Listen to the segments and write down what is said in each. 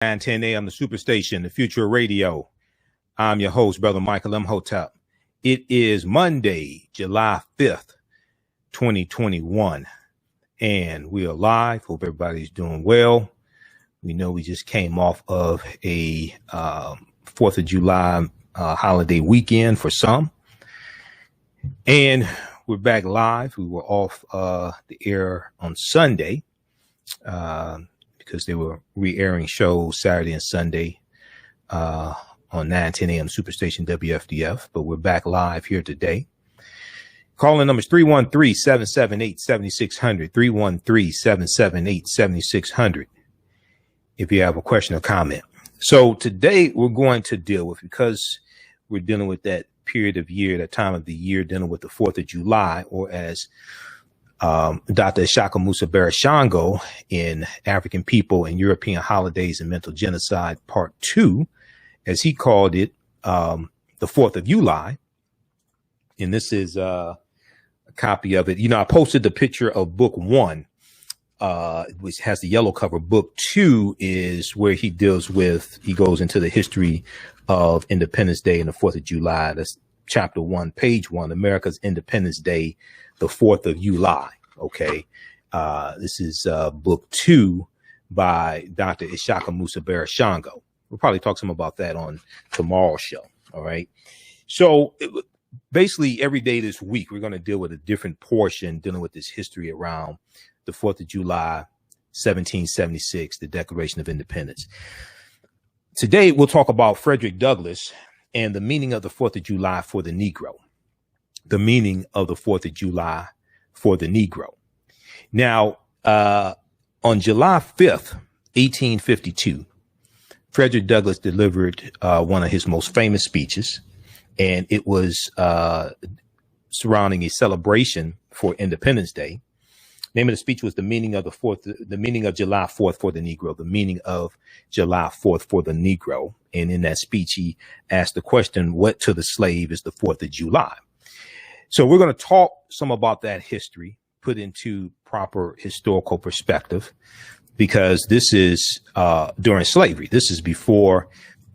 9:10 a.m. the Superstation, the future of radio. I'm your host, Brother Michael Imhotep. It is Monday, July 5th, 2021, and we are live. Hope everybody's doing well. We know we just came off of a 4th of July holiday weekend for some, and we're back live. We were off the air on Sunday because they were re-airing shows Saturday and Sunday on 9:10 a.m. Superstation WFDF, but we're back live here today. Calling numbers 313-778-7600, 313-778-7600 if you have a question or comment. So today we're going to deal with, because we're dealing with that period of year, that time of the year, dealing with the 4th of July, or as Dr. Ishaka Musa Barashango in African People and European Holidays and Mental Genocide, Part 2, as he called it, the 4th of July. And this is a copy of it. You know, I posted the picture of book 1, which has the yellow cover. Book 2 is where he goes into the history of Independence Day and the 4th of July. That's chapter 1, page 1, America's Independence Day, the 4th of July. Okay. This is book 2 by Dr. Ishaka Musa Barashango. We'll probably talk some about that on tomorrow's show. All right. So basically every day this week, we're going to deal with a different portion dealing with this history around the 4th of July, 1776, the Declaration of Independence. Today, we'll talk about Frederick Douglass and the meaning of the 4th of July for the Negro. The meaning of the 4th of July for the Negro. Now, on July 5th, 1852, Frederick Douglass delivered one of his most famous speeches, and it was surrounding a celebration for Independence Day. Name of the speech was the meaning of July 4th for the Negro, the meaning of July 4th for the Negro. And in that speech, he asked the question, what to the slave is the 4th of July? So we're going to talk some about that history, put into proper historical perspective, because this is during slavery. This is before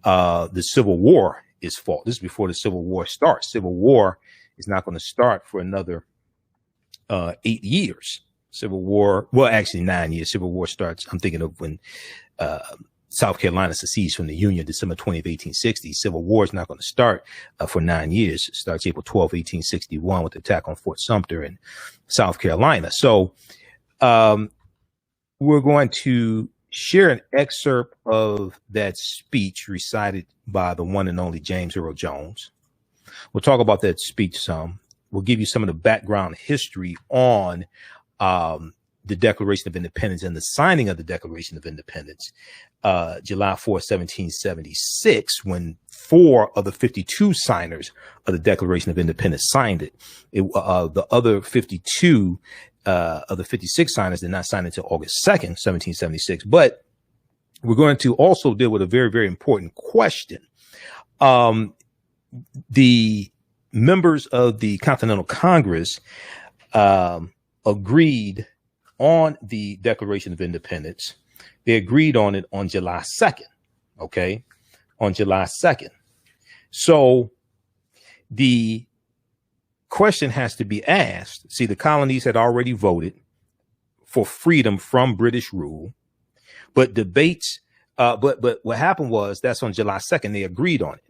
the Civil War is fought. This is before the Civil War starts. Civil War is not going to start for another 8 years. Civil War, well, actually 9 years. Civil War starts, I'm thinking of when South Carolina secedes from the Union, December 20th, 1860. Civil War is not going to start for 9 years. It starts April 12th, 1861 with the attack on Fort Sumter in South Carolina. So we're going to share an excerpt of that speech recited by the one and only James Earl Jones. We'll talk about that speech some. We'll give you some of the background history on the Declaration of Independence and the signing of the Declaration of Independence, July 4th, 1776, when 4 of the 52 signers of the Declaration of Independence signed it. The other 52 of the 56 signers did not sign it until August 2nd, 1776. But we're going to also deal with a very, very important question. The members of the Continental Congress agreed on the Declaration of Independence. They agreed on it on July 2nd. Okay. On July 2nd. So the question has to be asked. See, the colonies had already voted for freedom from British rule, but debates, but what happened was that's on July 2nd. They agreed on it.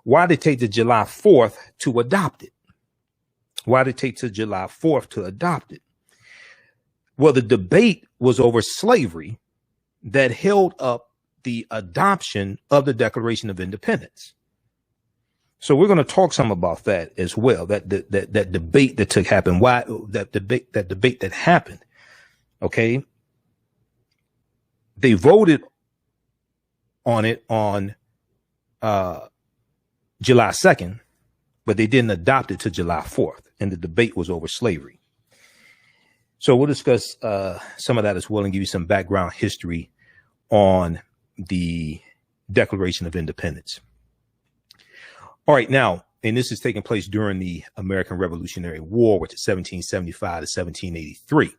Why did it take to July 4th to adopt it? Why did it take to July 4th to adopt it? Well, the debate was over slavery that held up the adoption of the Declaration of Independence. So we're going to talk some about that as well. That debate that happened. Why that debate that happened? Okay, they voted on it on July 2nd, but they didn't adopt it to July 4th, and the debate was over slavery. So we'll discuss some of that as well and give you some background history on the Declaration of Independence. All right, now, and this is taking place during the American Revolutionary War, which is 1775 to 1783.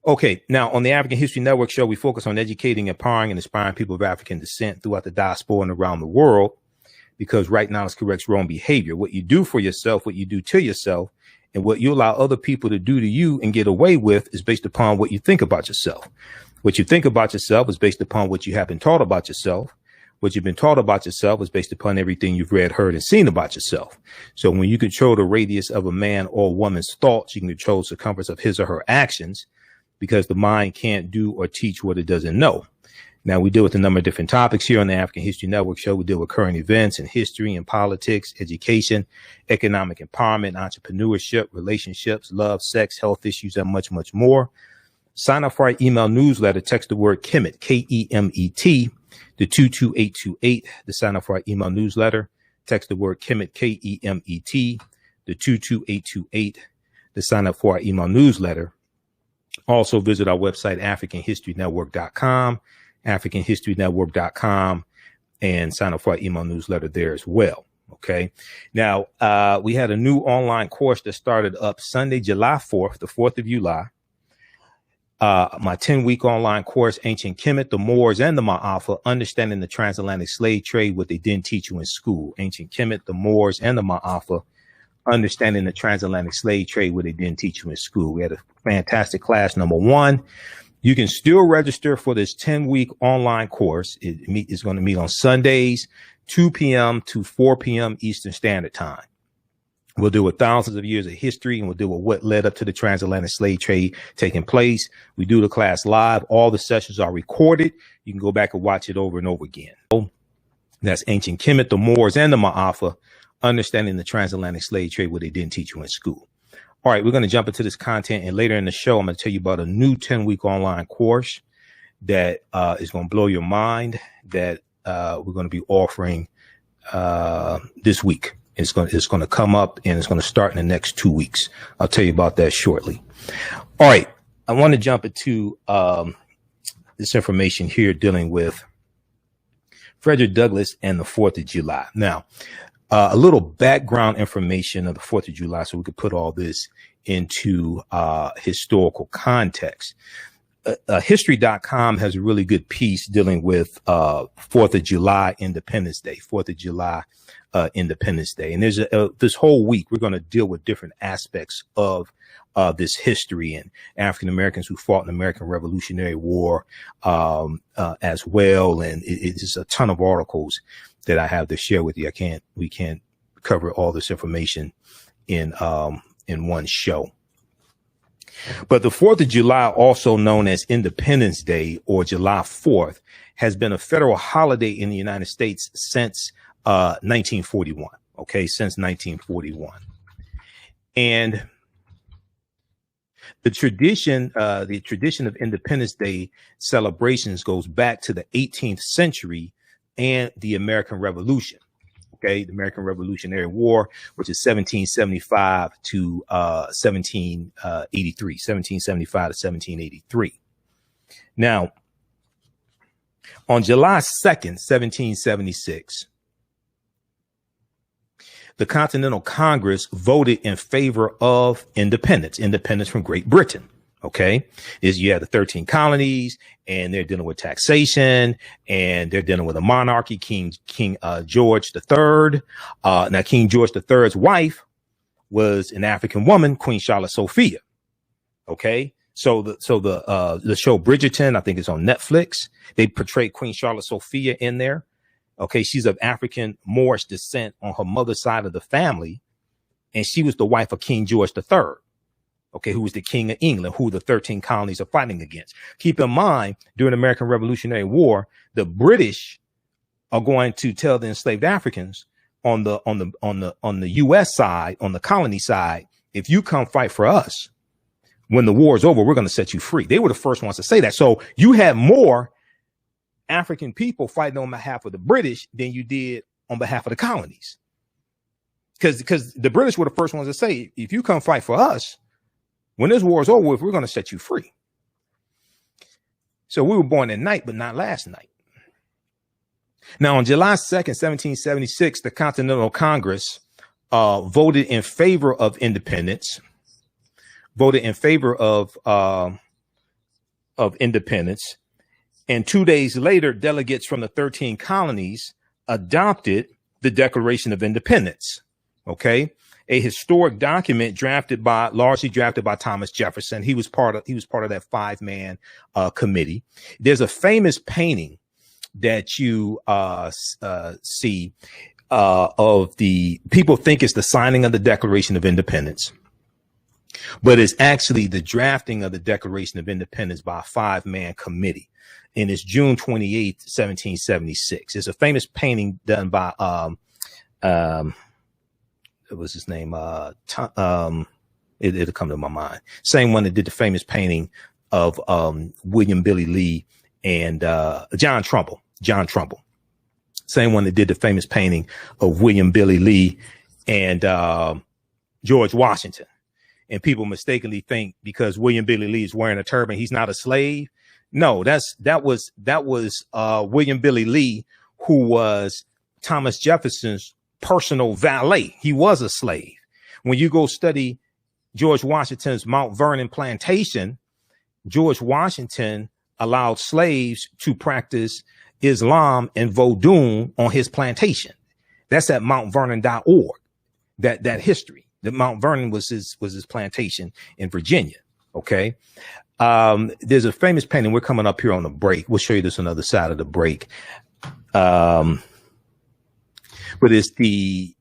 Okay, now on the African History Network show, we focus on educating, empowering, and inspiring people of African descent throughout the diaspora and around the world, because right knowledge corrects wrong behavior. What you do for yourself, what you do to yourself, and what you allow other people to do to you and get away with is based upon what you think about yourself. What you think about yourself is based upon what you have been taught about yourself. What you've been taught about yourself is based upon everything you've read, heard, and seen about yourself. So when you control the radius of a man or woman's thoughts, you can control the circumference of his or her actions, because the mind can't do or teach what it doesn't know. Now, we deal with a number of different topics here on the African History Network show. We deal with current events and history and politics, education, economic empowerment, entrepreneurship, relationships, love, sex, health issues, and much, much more. Sign up for our email newsletter. Text the word Kemet, K-E-M-E-T, to 22828 to sign up for our email newsletter. Text the word Kemet, K-E-M-E-T, to 22828 to sign up for our email newsletter. Also visit our website, AfricanHistoryNetwork.com, AfricanHistoryNetwork.com, and sign up for our email newsletter there as well. Okay. Now, we had a new online course that started up Sunday, July 4th, the 4th of July. My 10-week online course, Ancient Kemet, the Moors, and the Maafa, Understanding the Transatlantic Slave Trade, what they didn't teach you in school. Ancient Kemet, the Moors, and the Maafa, Understanding the Transatlantic Slave Trade, what they didn't teach you in school. We had a fantastic class, number one. You can still register for this 10-week online course. It's going to meet on Sundays, 2 p.m. to 4 p.m. Eastern Standard Time. We'll deal with thousands of years of history, and we'll deal with what led up to the transatlantic slave trade taking place. We do the class live. All the sessions are recorded. You can go back and watch it over and over again. That's Ancient Kemet, the Moors, and the Maafa, Understanding the Transatlantic Slave Trade, what they didn't teach you in school. All right, we're going to jump into this content, and later in the show, I'm going to tell you about a new 10-week online course that is going to blow your mind, that we're going to be offering this week. It's going to come up, and it's going to start in the next 2 weeks. I'll tell you about that shortly. All right, I want to jump into this information here dealing with Frederick Douglass and the 4th of July. Now, a little background information of the 4th of July so we could put all this into historical context. History.com has a really good piece dealing with 4th of July Independence Day, 4th of July Independence Day. And there's this whole week, we're going to deal with different aspects of this history and African Americans who fought in the American Revolutionary War as well. And it's a ton of articles that I have to share with you. We can't cover all this information in one show. But the 4th of July, also known as Independence Day or July 4th, has been a federal holiday in the United States since 1941. Okay, since 1941. And the tradition of Independence Day celebrations goes back to the 18th century and the American Revolution. Okay, the American Revolutionary War, which is 1775 to 1783, 1775 to 1783. Now, on July 2nd, 1776, the Continental Congress voted in favor of independence from Great Britain. Okay, you have the 13 colonies, and they're dealing with taxation, and they're dealing with a monarchy, King George III. Now, King George III's wife was an African woman, Queen Charlotte Sophia. Okay, so the show Bridgerton, I think it's on Netflix. They portrayed Queen Charlotte Sophia in there. Okay, she's of African Moorish descent on her mother's side of the family, and she was the wife of King George III. Okay, who was the King of England, who the 13 colonies are fighting against. Keep in mind, during the American Revolutionary War, the British are going to tell the enslaved Africans on the U.S. side, on the colony side, if you come fight for us, when the war is over, we're going to set you free. They were the first ones to say that. So you had more African people fighting on behalf of the British than you did on behalf of the colonies. Because the British were the first ones to say, if you come fight for us, when this war is over, we're going to set you free. So we were born at night, but not last night. Now, on July 2nd, 1776, the Continental Congress voted in favor of independence, voted in favor of of Independence. And 2 days later, delegates from the 13 colonies adopted the Declaration of Independence. Okay. A historic document largely drafted by Thomas Jefferson. He was part of that 5-man committee. There's a famous painting that you see of the people think it's the signing of the Declaration of Independence, but it's actually the drafting of the Declaration of Independence by a 5-man committee. And it's June 28th, 1776. It's a famous painting done by what was his name? It'll come to my mind. Same one that did the famous painting of William Billy Lee and John Trumbull. Same one that did the famous painting of William Billy Lee and George Washington. And people mistakenly think because William Billy Lee is wearing a turban, he's not a slave. No, that was William Billy Lee, who was Thomas Jefferson's personal valet. He was a slave. When you go study George Washington's Mount Vernon plantation, George Washington allowed slaves to practice Islam and Vodou on his plantation. That's at mountvernon.org. That history. That Mount Vernon was his plantation in Virginia. Okay. There's a famous painting. We're coming up here on the break. We'll show you this on the other side of the break. But it's the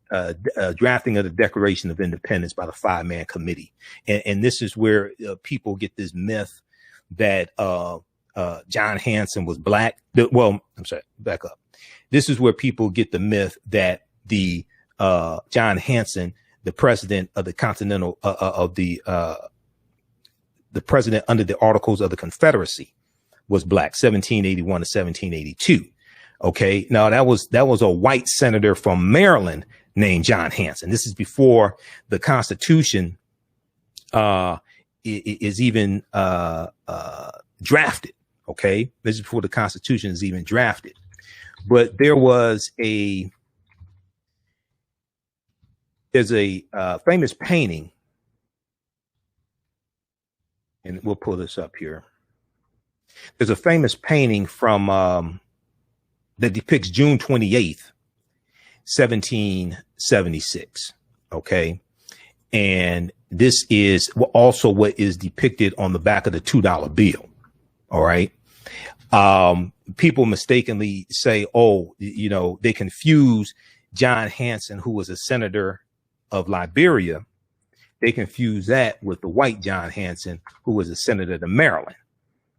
drafting of the Declaration of Independence by the 5-man committee. And this is where people get this myth that John Hanson was black. Well, I'm sorry, back up. This is where people get the myth that the John Hanson, the president of the Continental the president under the Articles of the Confederacy, was black, 1781 to 1782. Okay. Now that was a white senator from Maryland named John Hanson. This is before the Constitution is even drafted. Okay. This is before the Constitution is even drafted. But there's a famous painting, and we'll pull this up here. There's a famous painting from that depicts June 28th, 1776. Okay. And this is also what is depicted on the back of the $2 bill. All right. People mistakenly say, they confuse John Hanson, who was a senator of Liberia. They confuse that with the white John Hanson, who was a senator of Maryland.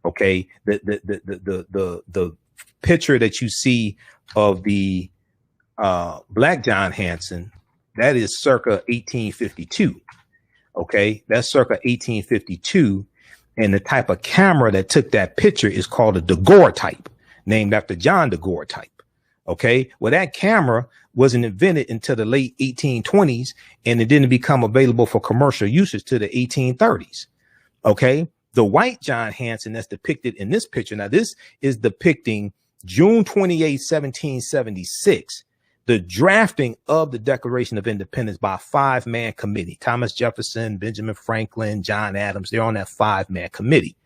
Okay. The picture that you see of the black John Hanson, that is circa 1852. Okay. That's circa 1852. And the type of camera that took that picture is called a daguerreotype, named after John daguerreotype. Okay. Well, that camera wasn't invented until the late 1820s, and it didn't become available for commercial usage till the 1830s. Okay. The white John Hanson that's depicted in this picture. Now, this is depicting June 28, 1776, the drafting of the Declaration of Independence by a 5-man committee. Thomas Jefferson, Benjamin Franklin, John Adams, they're on that 5-man committee.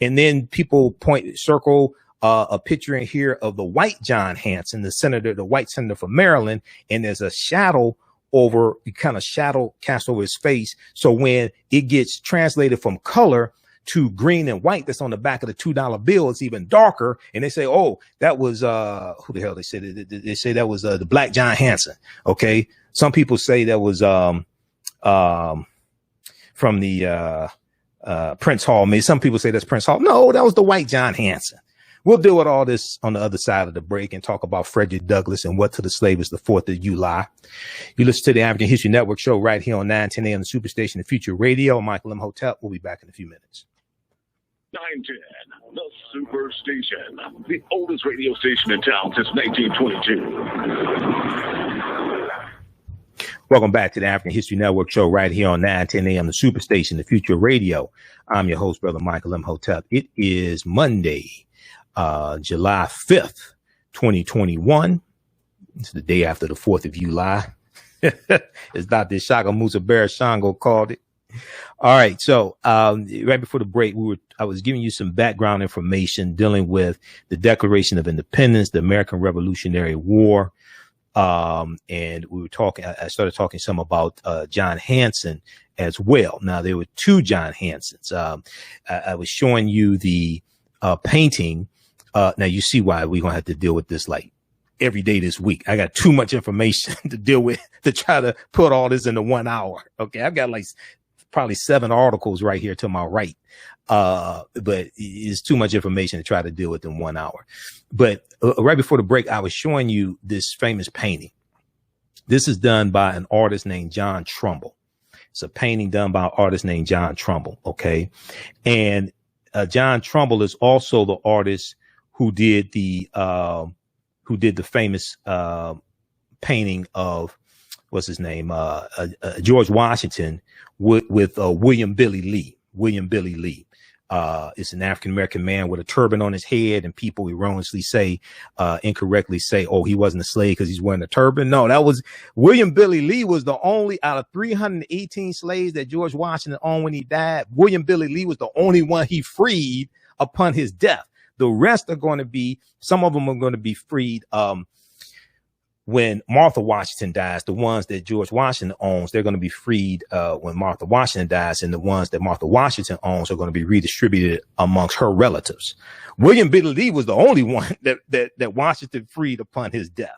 And then people circle a picture in here of the white John Hanson, the white senator from Maryland, and there's a shadow cast over his face. So when it gets translated from color to green and white, that's on the back of the $2 bill, it's even darker. And they say, oh, that was who the hell they say? They say that was the black John Hanson. Okay. Some people say that was from the Prince Hall. Maybe some people say that's Prince Hall. No, that was the white John Hanson. We'll deal with all this on the other side of the break and talk about Frederick Douglass and what to the slave is the 4th of July. You listen to the African History Network show right here on 910 AM, the Superstation, the Future Radio. Michael Imhotep. We'll be back in a few minutes. 910, the Superstation, the oldest radio station in town since 1922. Welcome back to the African History Network show right here on 910 AM, the Superstation, the Future Radio. I'm your host, Brother Michael Imhotep. It is Monday, July 5th, 2021. It's the day after the 4th of July. As Dr. Shaka Musa Barashango called it. All right. So right before the break, I was giving you some background information dealing with the Declaration of Independence, the American Revolutionary War. And we were talking, I started talking some about John Hanson as well. Now, there were two John Hansons. I was showing you the painting. Now, you see why we're going to have to deal with this like every day this week. I got too much information to deal with to try to put all this into 1 hour. Okay. I've got like probably 7 articles right here to my right. But it's too much information to try to deal with in 1 hour. But right before the break, I was showing you this famous painting. This is done by an artist named John Trumbull. It's a painting done by an artist named John Trumbull. Okay. And John Trumbull is also the artist who did the famous painting of, what's his name? George Washington with William Billy Lee. William Billy Lee. It's an African-American man with a turban on his head, and people erroneously say, incorrectly say, oh, he wasn't a slave because he's wearing a turban. No, that was William Billy Lee was the only out of 318 slaves that George Washington owned when he died. William Billy Lee was the only one he freed upon his death. The rest are going to be, some of them are going to be freed, when Martha Washington dies. The ones that George Washington owns, they're going to be freed when Martha Washington dies, and the ones that Martha Washington owns are going to be redistributed amongst her relatives. William Billy Lee was the only one that Washington freed upon his death.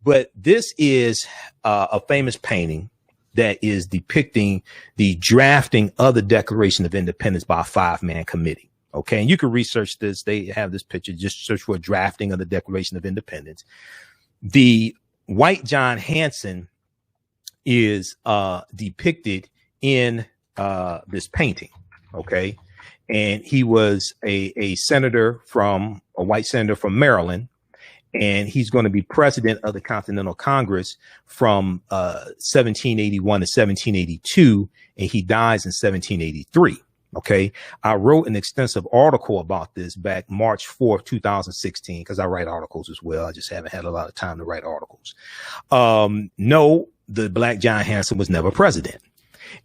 But this is a famous painting that is depicting the drafting of the Declaration of Independence by a 5-man committee. Okay, and you can research this. They have this picture. Just search for a drafting of the Declaration of Independence. The white John Hanson is depicted in this painting. Okay. And he was a white senator from Maryland. And he's going to be president of the Continental Congress from 1781 to 1782. And he dies in 1783. Okay. I wrote an extensive article about this back March 4th, 2016, because I write articles as well. I just haven't had a lot of time to write articles. No, the Black John Hanson was never president.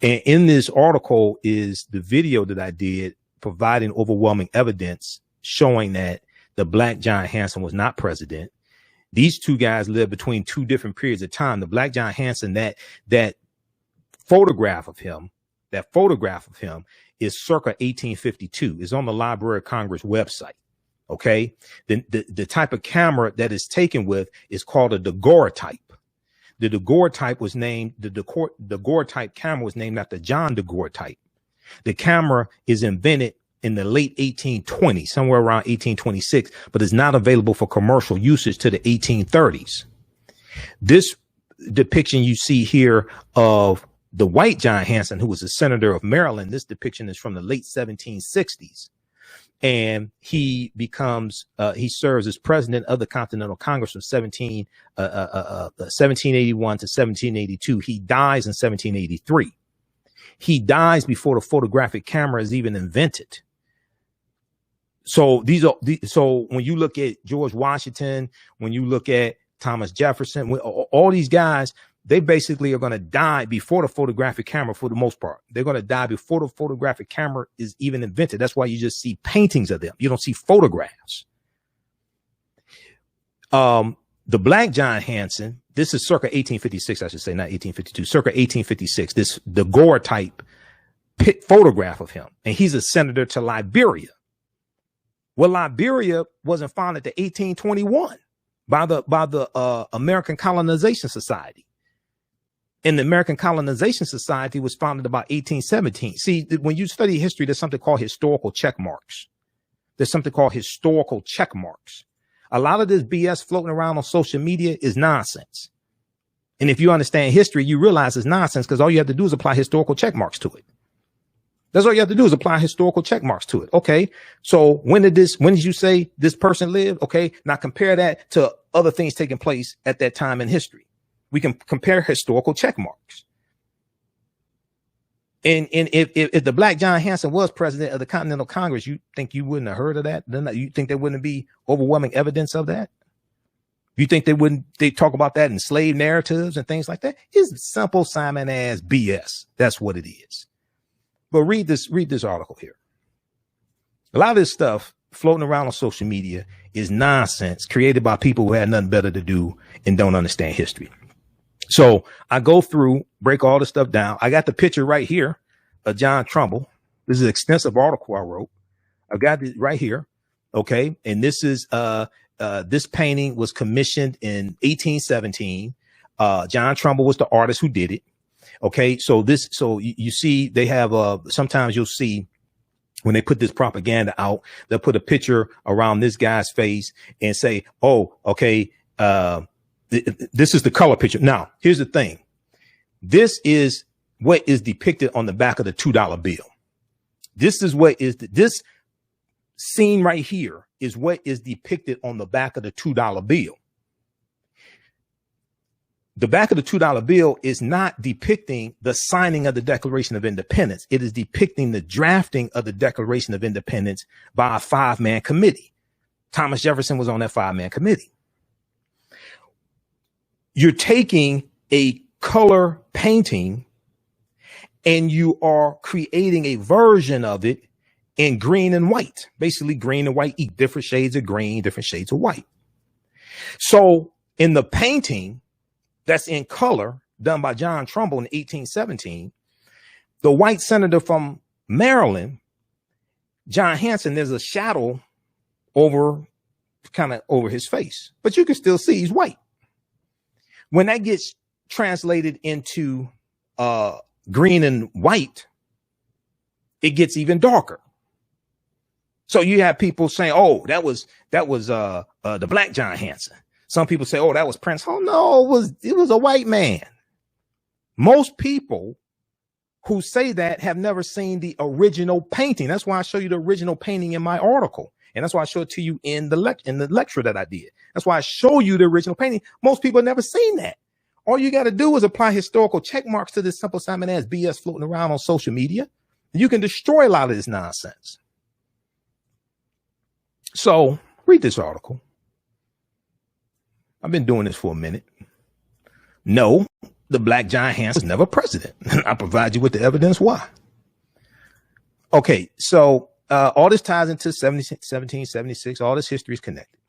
And in this article is the video that I did providing overwhelming evidence showing that the Black John Hanson was not president. These two guys lived between two different periods of time. The Black John Hanson, that photograph of him is circa 1852. It's on the Library of Congress website. Okay. The type of camera that is taken with is called a daguerreotype. The daguerreotype was named, the daguerreotype camera was named after John daguerreotype. The camera is invented in the late 1820s, somewhere around 1826, but is not available for commercial usage to the 1830s. This depiction you see here of the white John Hanson, who was a senator of Maryland, this depiction is from the late 1760s. And he serves as president of the Continental Congress from 1781 to 1782. He dies in 1783. He dies before the photographic camera is even invented. So so when you look at George Washington, when you look at Thomas Jefferson, all these guys, they basically are going to die before the photographic camera for the most part. They're going to die before the photographic camera is even invented. That's why you just see paintings of them. You don't see photographs. The Black John Hanson, this is circa 1856, I should say, not 1852, circa 1856, this daguerreotype photograph of him. And he's a senator to Liberia. Well, Liberia wasn't founded until 1821 by the American Colonization Society. And the American Colonization Society was founded about 1817. See, when you study history, there's something called historical check marks. There's something called historical check marks. A lot of this BS floating around on social media is nonsense. And if you understand history, you realize it's nonsense because all you have to do is apply historical check marks to it. That's all you have to do is apply historical check marks to it. Okay. So when did you say this person lived? Okay. Now compare that to other things taking place at that time in history. We can compare historical check marks. And if the Black John Hanson was president of the Continental Congress, you think you wouldn't have heard of that? Then you think there wouldn't be overwhelming evidence of that? You think they talk about that in slave narratives and things like that? It's simple Simon ass BS. That's what it is. But read this article here. A lot of this stuff floating around on social media is nonsense created by people who had nothing better to do and don't understand history. So I go through, break all the stuff down. I got the picture right here of John Trumbull. This is an extensive article I wrote. I've got it right here. Okay. And this is, this painting was commissioned in 1817. John Trumbull was the artist who did it. Okay. So you see, they have, sometimes you'll see when they put this propaganda out, they'll put a picture around this guy's face and say, oh, okay, this is the color picture. Now, here's the thing. This is what is depicted on the back of the $2 bill. This is what is this scene right here is what is depicted on the back of the $2 bill. The back of the $2 bill is not depicting the signing of the Declaration of Independence. It is depicting the drafting of the Declaration of Independence by a 5-man committee. Thomas Jefferson was on that 5-man committee. You're taking a color painting and you are creating a version of it in green and white, basically green and white, different shades of green, different shades of white. So in the painting that's in color done by John Trumbull in 1817, the white senator from Maryland, John Hanson, there's a shadow over his face, but you can still see he's white. When that gets translated into green and white, it gets even darker. So you have people saying, oh, that was the black John Hanson. Some people say, oh, that was Prince. Oh, no, it was a white man. Most people who say that have never seen the original painting. That's why I show you the original painting in my article. And that's why I show it to you in the lecture that I did. That's why I show you the original painting. Most people have never seen that. All you got to do is apply historical check marks to this simple Simon as BS floating around on social media. You can destroy a lot of this nonsense. So read this article. I've been doing this for a minute. No, the black John Hanson was never president. I provide you with the evidence why. Okay, so all this ties into 1776. All this history is connected.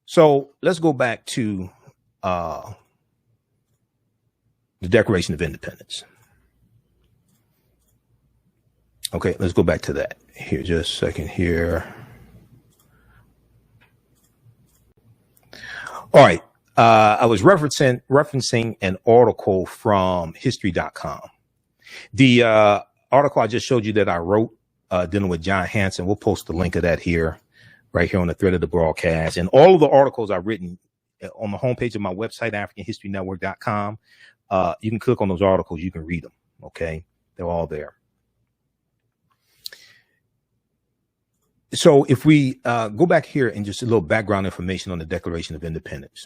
So let's go back to the Declaration of Independence. Okay, let's go back to that. Here, just a second here. All right. I was referencing an article from history.com. The article I just showed you that I wrote dealing with John Hanson, we'll post the link of that here, right here on the thread of the broadcast. And all of the articles I've written on the homepage of my website, AfricanHistoryNetwork.com. You can click on those articles. You can read them. Okay. They're all there. So if we go back here and just a little background information on the Declaration of Independence.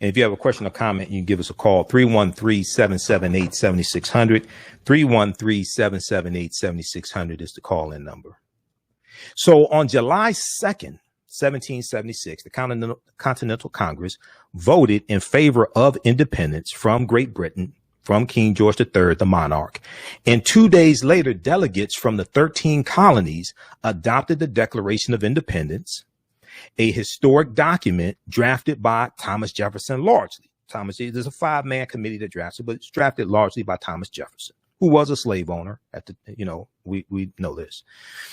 And if you have a question or comment, you can give us a call, 313-778-7600. 313-778-7600 is the call-in number. So on July 2nd, 1776, the Continental Congress voted in favor of independence from Great Britain from King George III, the monarch. And 2 days later, delegates from the 13 colonies adopted the Declaration of Independence, a historic document drafted by Thomas Jefferson largely. There's a 5-man committee that drafted, but it's drafted largely by Thomas Jefferson, who was a slave owner at the, we know this.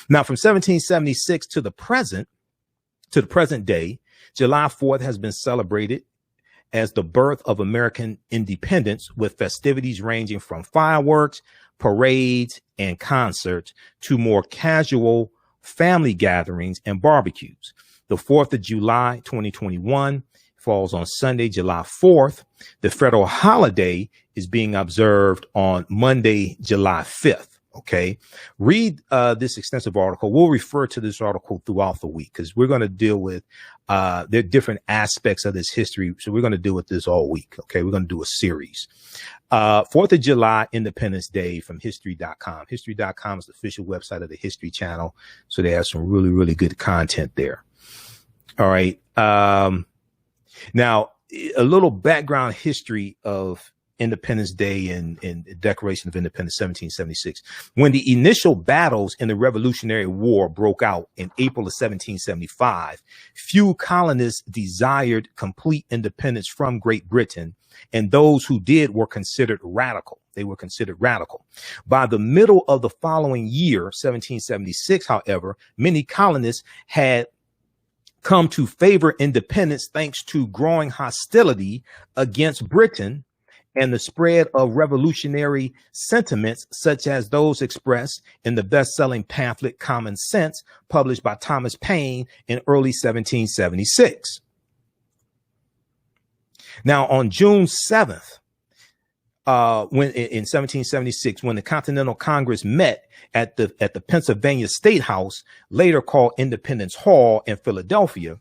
Now, from 1776 to the present day, July 4th has been celebrated as the birth of American independence, with festivities ranging from fireworks, parades, and concerts to more casual family gatherings and barbecues. The 4th of July, 2021 falls on Sunday, July 4th. The federal holiday is being observed on Monday, July 5th. Okay. Read this extensive article. We'll refer to this article throughout the week because we're going to deal with there are different aspects of this history. So we're going to deal with this all week. Okay. We're going to do a series. 4th of July, Independence Day from history.com. History.com is the official website of the History Channel. So they have some really, really good content there. All right. Now, a little background history of Independence Day and Declaration of Independence, 1776. When the initial battles in the Revolutionary War broke out in April of 1775, few colonists desired complete independence from Great Britain, and those who did were considered radical. They were considered radical. By the middle of the following year, 1776, however, many colonists had come to favor independence thanks to growing hostility against Britain and the spread of revolutionary sentiments such as those expressed in the best-selling pamphlet Common Sense, published by Thomas Paine in early 1776. Now, on June 7th, when in 1776, when the Continental Congress met at the Pennsylvania State House, later called Independence Hall in Philadelphia,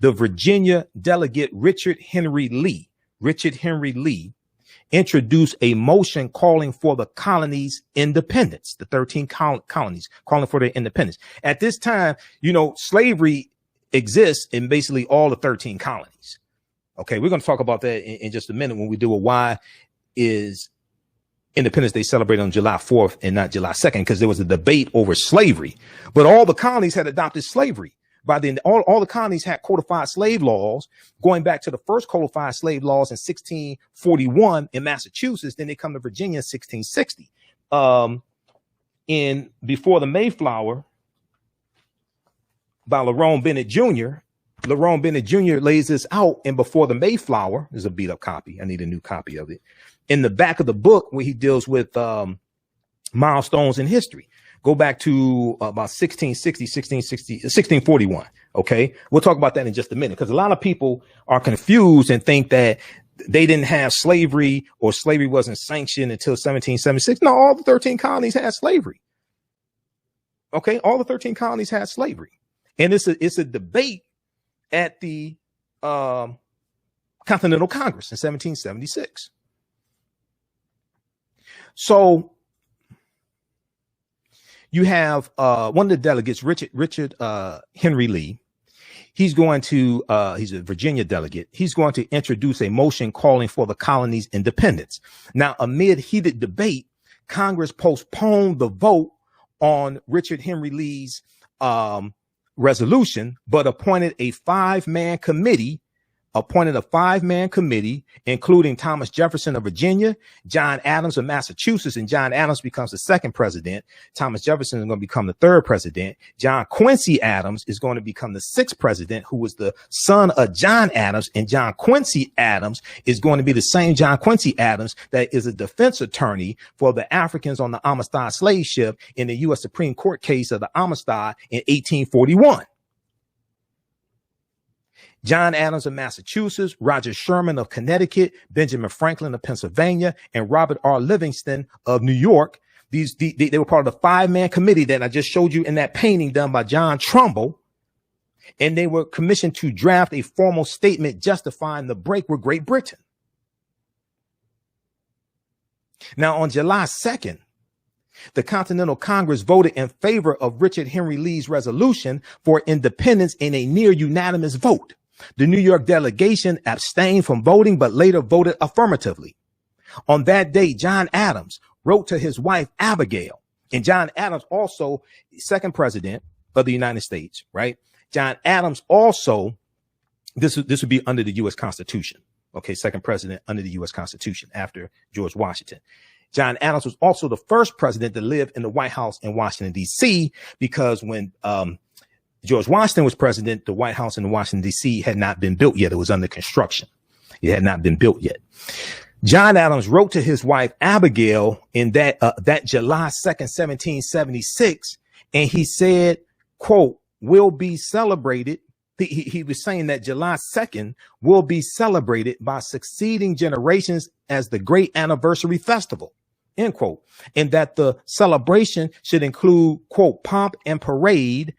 the Virginia delegate Richard Henry Lee introduced a motion calling for the colonies' independence, the 13 colonies calling for their independence. At this time, you know, slavery exists in basically all the 13 colonies. Okay, we're going to talk about that in just a minute when we do a why is Independence Day celebrated on July 4th and not July 2nd, because there was a debate over slavery. But all the colonies had adopted slavery. By then, all the colonies had codified slave laws, going back to the first codified slave laws in 1641 in Massachusetts. Then they come to Virginia in 1660. In Before the Mayflower by Lerone Bennett Jr., Lerone Bennett Jr. lays this out in Before the Mayflower. There's a beat up copy. I need a new copy of it. In the back of the book, where he deals with milestones in history. Go back to about 1641. Okay. We'll talk about that in just a minute, because a lot of people are confused and think that they didn't have slavery or slavery wasn't sanctioned until 1776. No, all the 13 colonies had slavery. Okay. All the 13 colonies had slavery. And it's a debate at the Continental Congress in 1776. So you have one of the delegates, Richard Henry Lee. He's a Virginia delegate. He's going to introduce a motion calling for the colony's independence. Now, amid heated debate, Congress postponed the vote on Richard Henry Lee's resolution, but appointed a five-man committee, including Thomas Jefferson of Virginia, John Adams of Massachusetts, and John Adams becomes the second president. Thomas Jefferson is going to become the third president. John Quincy Adams is going to become the sixth president, who was the son of John Adams. And John Quincy Adams is going to be the same John Quincy Adams that is a defense attorney for the Africans on the Amistad slave ship in the U.S. Supreme Court case of the Amistad in 1841. John Adams of Massachusetts, Roger Sherman of Connecticut, Benjamin Franklin of Pennsylvania, and Robert R. Livingston of New York. They were part of the five-man committee that I just showed you in that painting done by John Trumbull. And they were commissioned to draft a formal statement justifying the break with Great Britain. Now, on July 2nd, the Continental Congress voted in favor of Richard Henry Lee's resolution for independence in a near unanimous vote. The New York delegation abstained from voting, but later voted affirmatively. On that day, John Adams wrote to his wife, Abigail, and John Adams also, second president of the United States, right? John Adams also, this would be under the U.S. Constitution. Okay, second president under the U.S. Constitution after George Washington. John Adams was also the first president to live in the White House in Washington, D.C., because when George Washington was president, the White House in Washington, D.C. had not been built yet. It was under construction. It had not been built yet. John Adams wrote to his wife, Abigail, in that July 2nd, 1776, and he said, quote, will be celebrated. He was saying that July 2nd will be celebrated by succeeding generations as the great anniversary festival, end quote, and that the celebration should include, quote, pomp and parade,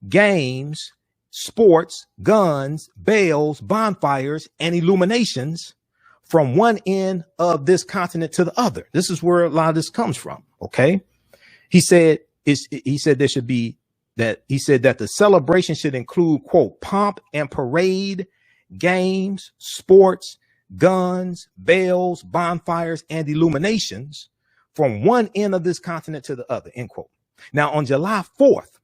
games, sports, guns, bells, bonfires, and illuminations from one end of this continent to the other. This is where a lot of this comes from. Okay. He said that the celebration should include, quote, pomp and parade, games, sports, guns, bells, bonfires, and illuminations from one end of this continent to the other, end quote. Now, on July 4th,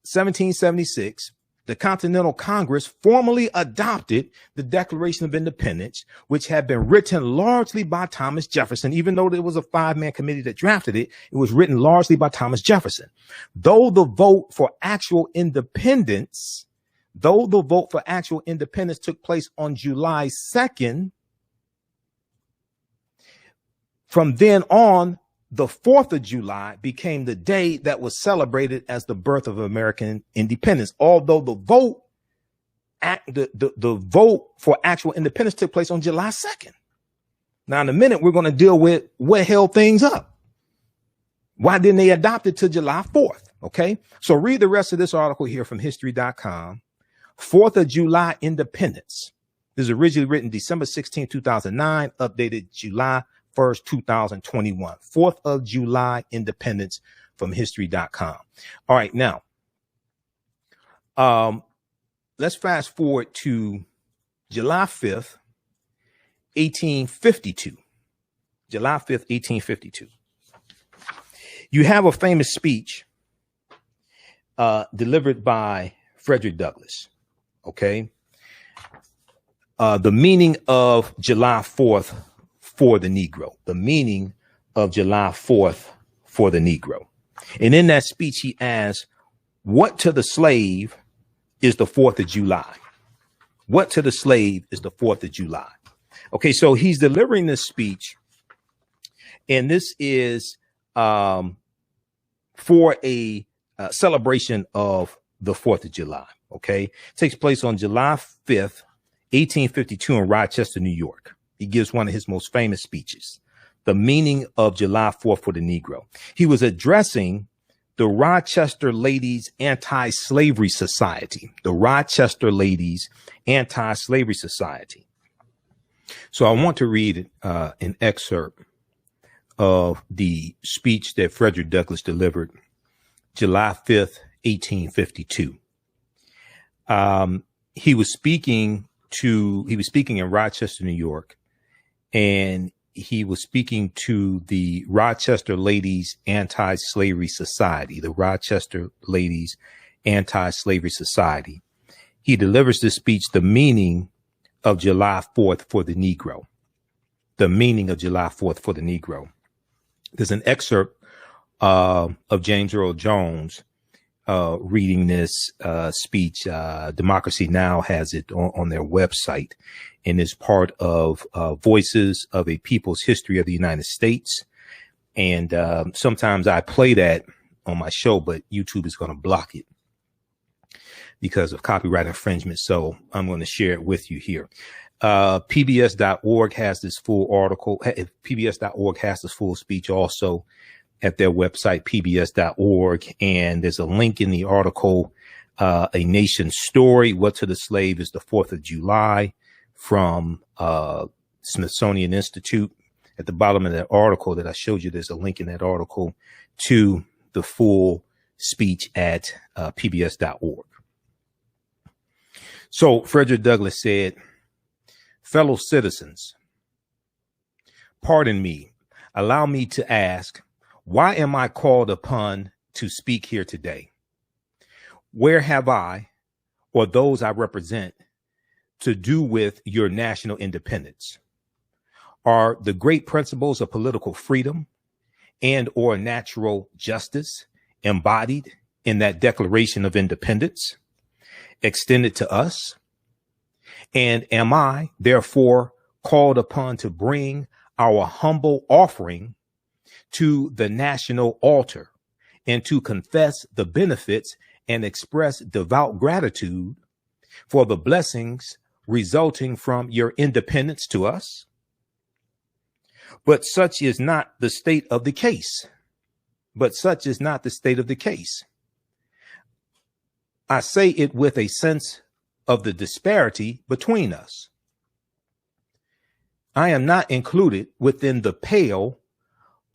1776, the Continental Congress formally adopted the Declaration of Independence, which had been written largely by Thomas Jefferson. Even though there was a 5-man committee that drafted it, it was written largely by Thomas Jefferson. Though the vote for actual independence took place on July 2nd, from then on, the 4th of July became the day that was celebrated as the birth of American independence. Although the vote for actual independence took place on July 2nd. Now, in a minute, we're going to deal with what held things up. Why didn't they adopt it to July 4th? Okay, so read the rest of this article here from history.com. 4th of July independence. This is originally written December 16, 2009, updated July 1st, 2021. 4th of July independence from history.com. All right, now, let's fast forward to July 5th, 1852. July 5th, 1852. You have a famous speech delivered by Frederick Douglass. Okay. The meaning of July 4th for the Negro. The meaning of July 4th for the Negro. And in that speech, he asks, what to the slave is the 4th of July? What to the slave is the 4th of July? Okay, so he's delivering this speech, and this is for a celebration of the 4th of July. Okay, it takes place on July 5th, 1852 in Rochester, New York. He gives one of his most famous speeches, the meaning of July 4th for the Negro. He was addressing the Rochester Ladies Anti-Slavery Society, the Rochester Ladies Anti-Slavery Society. So I want to read an excerpt of the speech that Frederick Douglass delivered July 5th, 1852. He was speaking in Rochester, New York, and he was speaking to the Rochester Ladies Anti-Slavery Society, the Rochester Ladies Anti-Slavery Society. He delivers this speech, the meaning of July 4th for the Negro. The meaning of July 4th for the Negro. There's an excerpt of James Earl Jones reading this speech. Democracy Now! Has it on their website, and is part of Voices of a People's History of the United States. And sometimes I play that on my show, but YouTube is going to block it because of copyright infringement. So I'm going to share it with you here. PBS.org has this full article. PBS.org has this full speech also at their website, pbs.org. And there's a link in the article, A Nation's Story, What to the Slave is the 4th of July, from Smithsonian Institute. At the bottom of that article that I showed you, there's a link in that article to the full speech at pbs.org. So Frederick Douglass said, fellow citizens, pardon me, allow me to ask, why am I called upon to speak here today? Where have I, or those I represent, to do with your national independence? Are the great principles of political freedom and or natural justice embodied in that Declaration of Independence extended to us? And am I, therefore, called upon to bring our humble offering to the national altar and to confess the benefits and express devout gratitude for the blessings resulting from your independence to us? But such is not the state of the case. But such is not the state of the case. I say it with a sense of the disparity between us. I am not included within the pale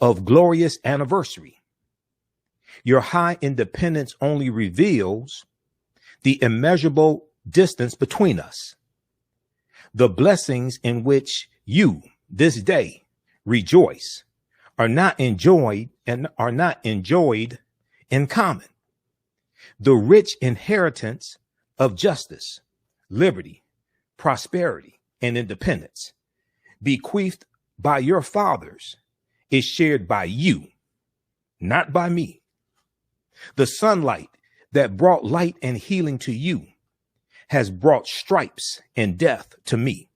of glorious anniversary. Your high independence only reveals the immeasurable distance between us. The blessings in which you this day rejoice are not enjoyed in common. The rich inheritance of justice, liberty, prosperity, and independence bequeathed by your fathers is shared by you, not by me. The sunlight that brought light and healing to you has brought stripes and death to me.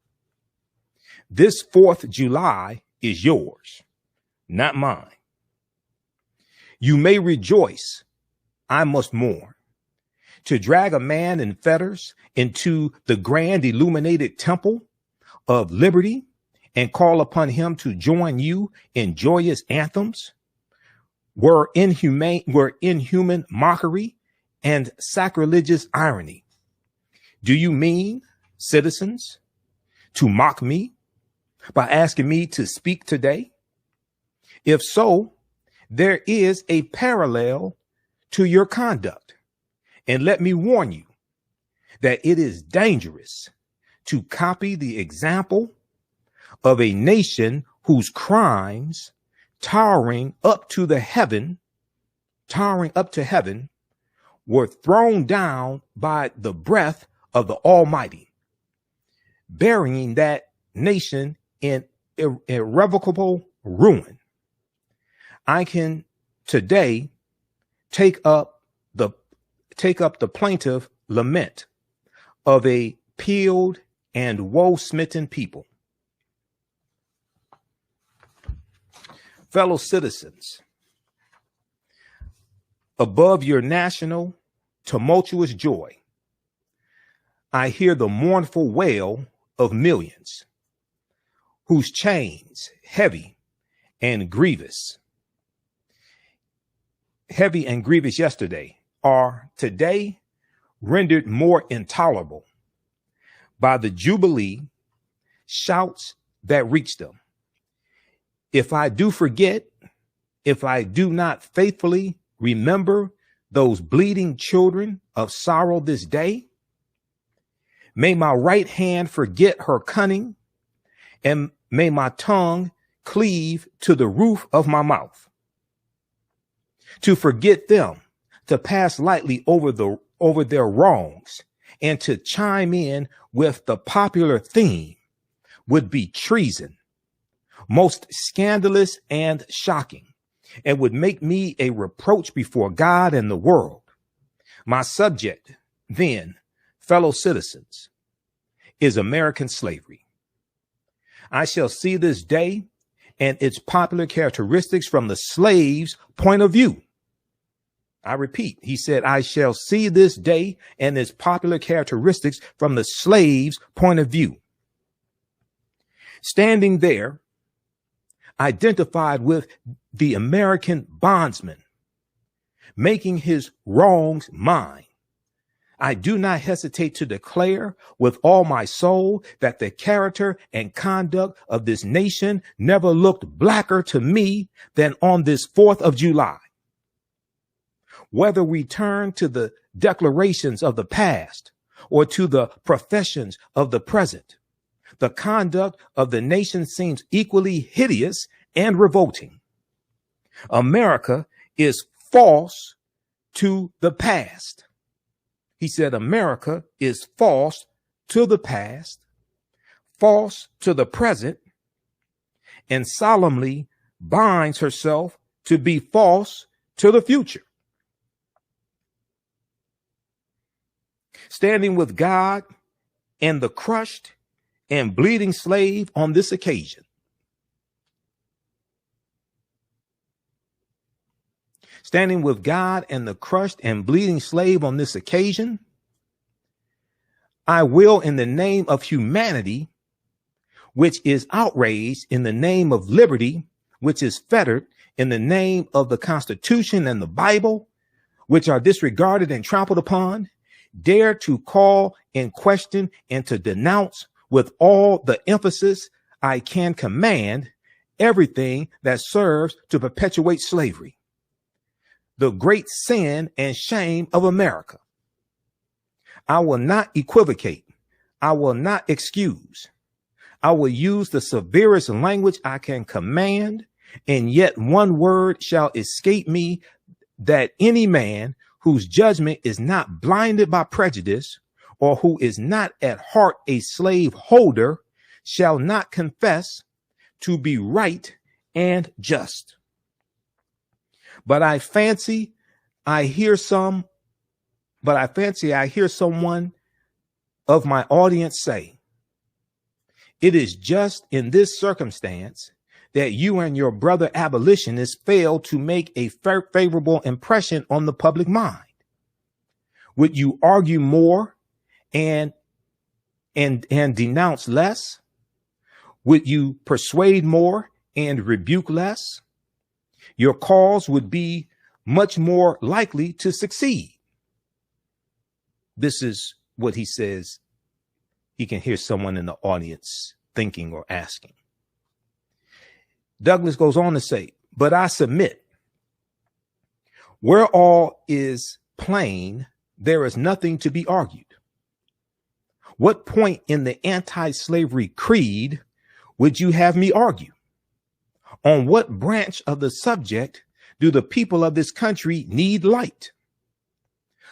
This 4th July is yours, not mine. You may rejoice, I must mourn. To drag a man in fetters into the grand illuminated temple of liberty and call upon him to join you in joyous anthems were inhuman mockery and sacrilegious irony. Do you mean, citizens, to mock me by asking me to speak today? If so, there is a parallel to your conduct. And let me warn you that it is dangerous to copy the example of a nation whose crimes towering up to heaven, were thrown down by the breath of the Almighty, burying that nation in irrevocable ruin. I can today take up the plaintive lament of a peeled and woe-smitten people. Fellow citizens, above your national tumultuous joy, I hear the mournful wail of millions whose chains, heavy and grievous yesterday, are today rendered more intolerable by the jubilee shouts that reach them. If I do forget, if I do not faithfully remember those bleeding children of sorrow this day, may my right hand forget her cunning, and may my tongue cleave to the roof of my mouth. To forget them, to pass lightly over their wrongs, and to chime in with the popular theme would be treason, most scandalous and shocking, and would make me a reproach before God and the world. My subject, then, fellow citizens, is American slavery. I shall see this day and its popular characteristics from the slave's point of view. I repeat, he said, I shall see this day and its popular characteristics from the slave's point of view. Standing there, identified with the American bondsman, making his wrongs mine, I do not hesitate to declare with all my soul that the character and conduct of this nation never looked blacker to me than on this 4th of July. Whether we turn to the declarations of the past or to the professions of the present, the conduct of the nation seems equally hideous and revolting. America is false to the past. He said America is false to the past, false to the present, and solemnly binds herself to be false to the future. Standing with God and the crushed and bleeding slave on this occasion. Standing with God and the crushed and bleeding slave on this occasion, I will, in the name of humanity, which is outraged, in the name of liberty, which is fettered, in the name of the Constitution and the Bible, which are disregarded and trampled upon, dare to call in question and to denounce with all the emphasis I can command everything that serves to perpetuate slavery, the great sin and shame of America. I will not equivocate. I will not excuse. I will use the severest language I can command, and yet one word shall escape me, that any man whose judgment is not blinded by prejudice, or who is not at heart a slave holder, shall not confess to be right and just. But I fancy I hear someone of my audience say, it is just in this circumstance that you and your brother abolitionists fail to make a favorable impression on the public mind. Would you argue more and denounce less? Would you persuade more and rebuke less? Your cause would be much more likely to succeed. This is what he says. He can hear someone in the audience thinking or asking. Douglas goes on to say, but I submit, where all is plain, there is nothing to be argued. What point in the anti-slavery creed would you have me argue? On what branch of the subject do the people of this country need light?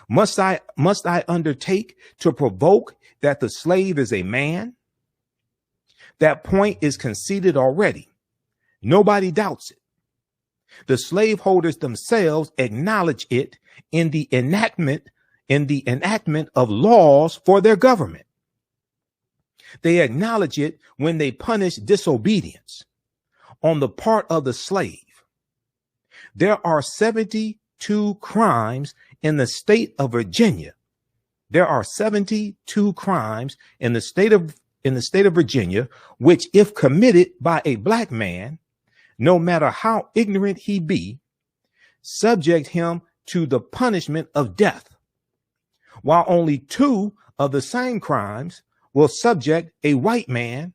Must I undertake to provoke that the slave is a man? That point is conceded already. Nobody doubts it. The slaveholders themselves acknowledge it in the enactment of laws for their government. They acknowledge it when they punish disobedience on the part of the slave. There are 72 crimes in the state of Virginia. There are 72 crimes in the state of Virginia, which, if committed by a black man, no matter how ignorant he be, subject him to the punishment of death, while only 2 of the same crimes will subject a white man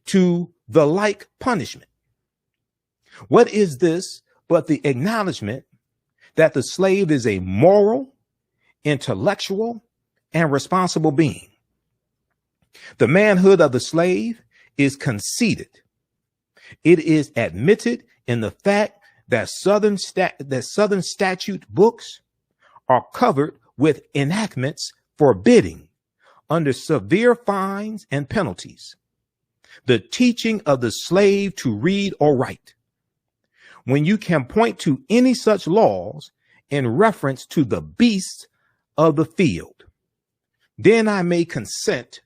to the like punishment. What is this but the acknowledgement that the slave is a moral, intellectual, and responsible being? The manhood of the slave is conceded. It is admitted in the fact that Southern statute books are covered with enactments forbidding, under severe fines and penalties, the teaching of the slave to read or write. When you can point to any such laws in reference to the beasts of the field, then I may consent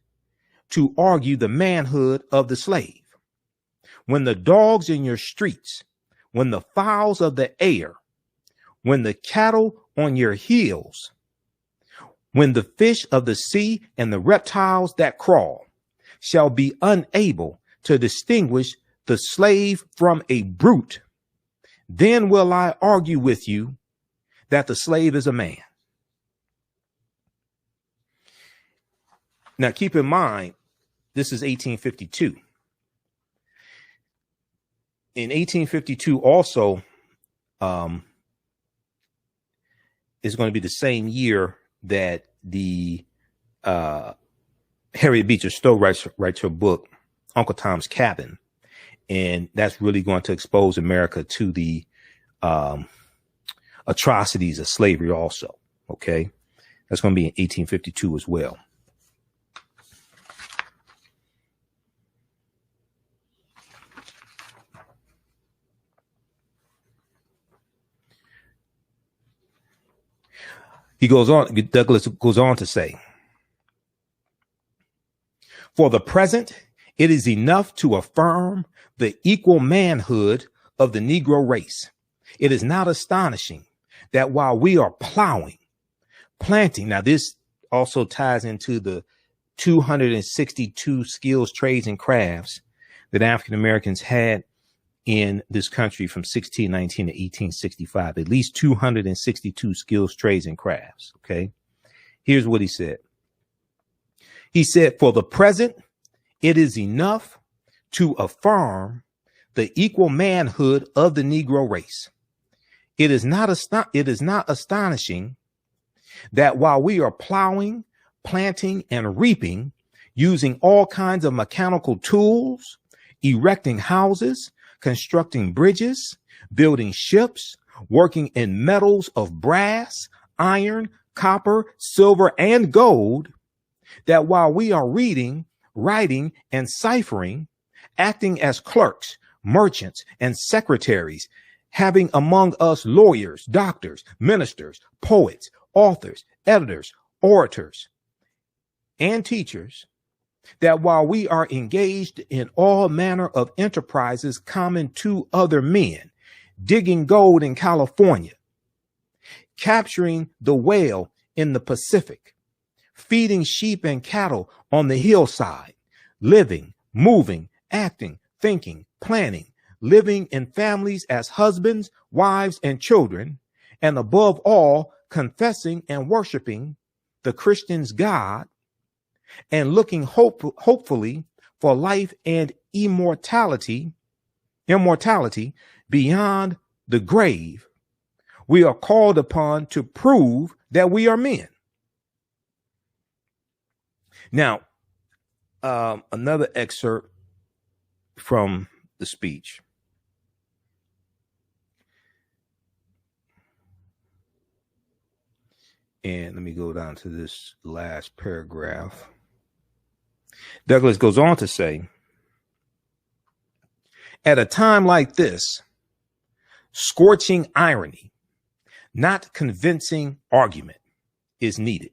to argue the manhood of the slave. When the dogs in your streets, when the fowls of the air, when the cattle on your hills, when the fish of the sea and the reptiles that crawl shall be unable to distinguish the slave from a brute, then will I argue with you that the slave is a man. Now, keep in mind, this is 1852. In 1852 also is going to be the same year that the Harriet Beecher Stowe writes her book, Uncle Tom's Cabin. And that's really going to expose America to the atrocities of slavery also. Okay. That's going to be in 1852 as well. Douglas goes on to say, for the present, it is enough to affirm the equal manhood of the Negro race. It is not astonishing that while we are planting, now this also ties into the 262 skills, trades, and crafts that African Americans had in this country from 1619 to 1865, at least 262 skills, trades, and crafts. Okay. Here's what he said. He said, for the present, it is enough to affirm the equal manhood of the Negro race. It is not astonishing that while we are plowing, planting, and reaping, using all kinds of mechanical tools, erecting houses, constructing bridges, building ships, working in metals of brass, iron, copper, silver, and gold, that while we are reading, writing, and ciphering, acting as clerks, merchants, and secretaries, having among us lawyers, doctors, ministers, poets, authors, editors, orators, and teachers, that while we are engaged in all manner of enterprises common to other men, digging gold in California, capturing the whale in the Pacific, feeding sheep and cattle on the hillside, living, moving, acting, thinking, planning, living in families as husbands, wives, and children, and above all, confessing and worshiping the Christian's God, and looking hopefully for life and immortality beyond the grave, we are called upon to prove that we are men. Now, another excerpt from the speech. And let me go down to this last paragraph. Douglas goes on to say, at a time like this, scorching irony, not convincing argument, is needed.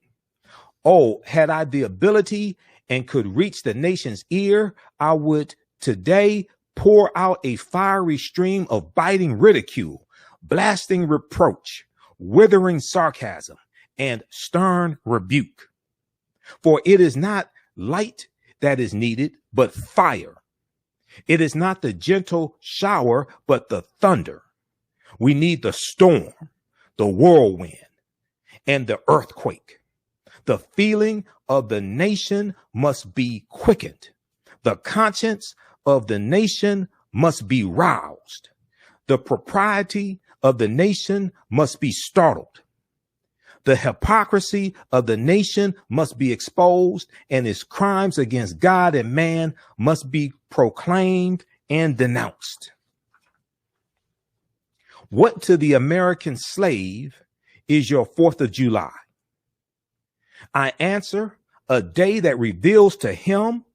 Oh, had I the ability and could reach the nation's ear, I would today pour out a fiery stream of biting ridicule, blasting reproach, withering sarcasm, and stern rebuke. For it is not light that is needed, but fire. It is not the gentle shower, but the thunder. We need the storm, the whirlwind, and the earthquake. The feeling of the nation must be quickened. The conscience of the nation must be roused. The propriety of the nation must be startled. The hypocrisy of the nation must be exposed, and its crimes against God and man must be proclaimed and denounced. What to the American slave is your 4th of July? I answer, a day that reveals to him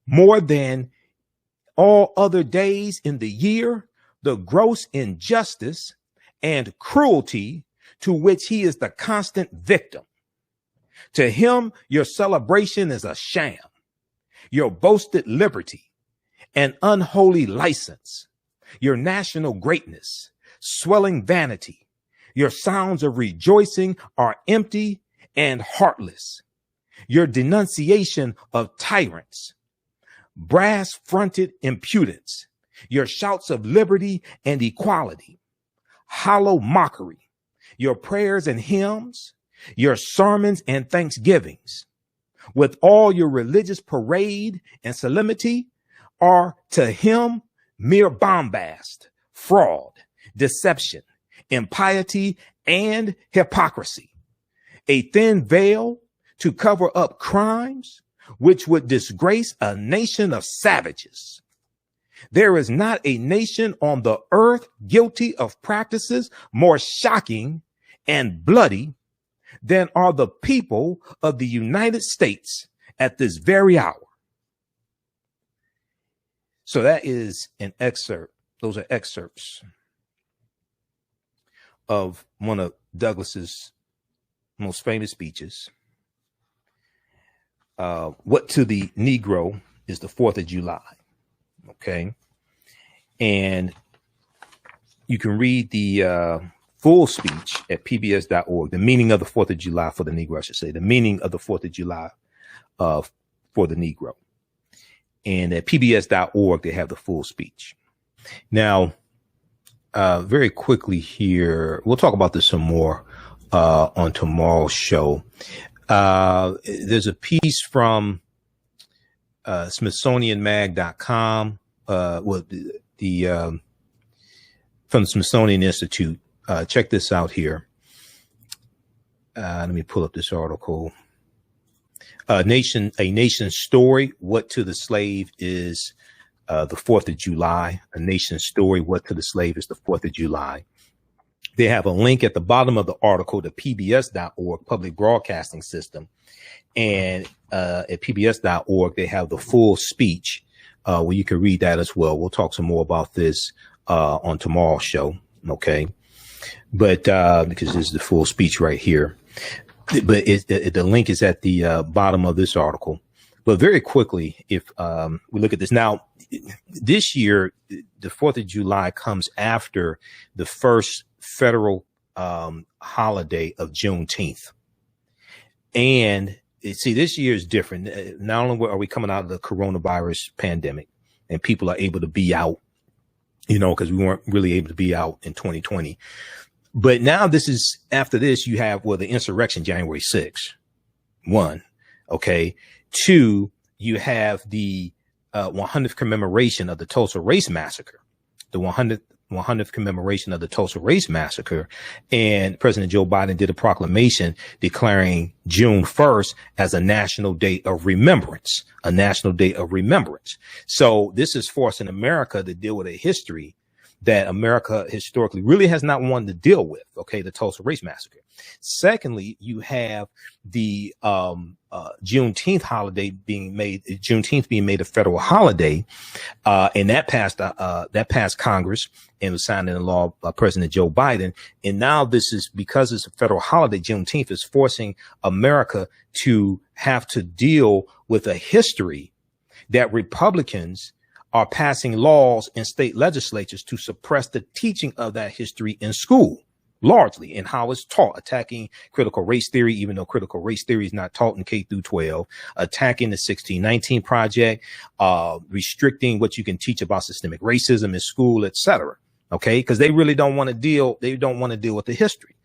more than all other days in the year the gross injustice and cruelty to which he is the constant victim. To him, your celebration is a sham, your boasted liberty, an unholy license, your national greatness, swelling vanity. Your sounds of rejoicing are empty and heartless. Your denunciation of tyrants, brass-fronted impudence, your shouts of liberty and equality, hollow mockery, your prayers and hymns, your sermons and thanksgivings, with all your religious parade and solemnity, are to him mere bombast, fraud, deception, impiety, and hypocrisy, a thin veil to cover up crimes which would disgrace a nation of savages. There is not a nation on the earth guilty of practices more shocking and bloody than are the people of the United States at this very hour. So that is an excerpt. Those are excerpts of one of Douglas's most famous speeches. What to the Negro is the 4th of July. Okay. And you can read the full speech at pbs.org. The meaning of the 4th of July for the Negro, I should say. The meaning of the 4th of July for the Negro. And at pbs.org, they have the full speech. Now, very quickly here, we'll talk about this some more on tomorrow's show. There's a piece from SmithsonianMag.com, from the Smithsonian Institute. Check this out here. Let me pull up this article. A nation's story. What to the slave is the 4th of July. A nation's story. What to the slave is the 4th of July. They have a link at the bottom of the article to pbs.org, Public Broadcasting System. And at pbs.org, they have the full speech where you can read that as well. We'll talk some more about this on tomorrow's show. OK, but because this is the full speech right here. But the link is at the bottom of this article. But very quickly, if we look at this now, this year, the 4th of July comes after the first federal holiday of Juneteenth. And see, this year is different. Not only are we coming out of the coronavirus pandemic and people are able to be out, you know, because we weren't really able to be out in 2020. But now this is after this, you have, well, the insurrection, January 6th, 1. OK, 2, you have the 100th commemoration of the Tulsa Race Massacre, the 100th commemoration of the Tulsa Race Massacre. And President Joe Biden did a proclamation declaring June 1st as a national day of remembrance, a national day of remembrance. So this is forcing America to deal with a history that America historically really has not wanted to deal with. OK, the Tulsa Race Massacre. Secondly, you have the Juneteenth holiday being made a federal holiday, and that passed Congress and was signed into law by President Joe Biden. And now this is, because it's a federal holiday, Juneteenth is forcing America to have to deal with a history that Republicans are passing laws in state legislatures to suppress the teaching of that history in school, largely in how it's taught, attacking critical race theory, even though critical race theory is not taught in K through 12, attacking the 1619 Project, restricting what you can teach about systemic racism in school, etc. OK, because they really don't want to deal. They don't want to deal with the history.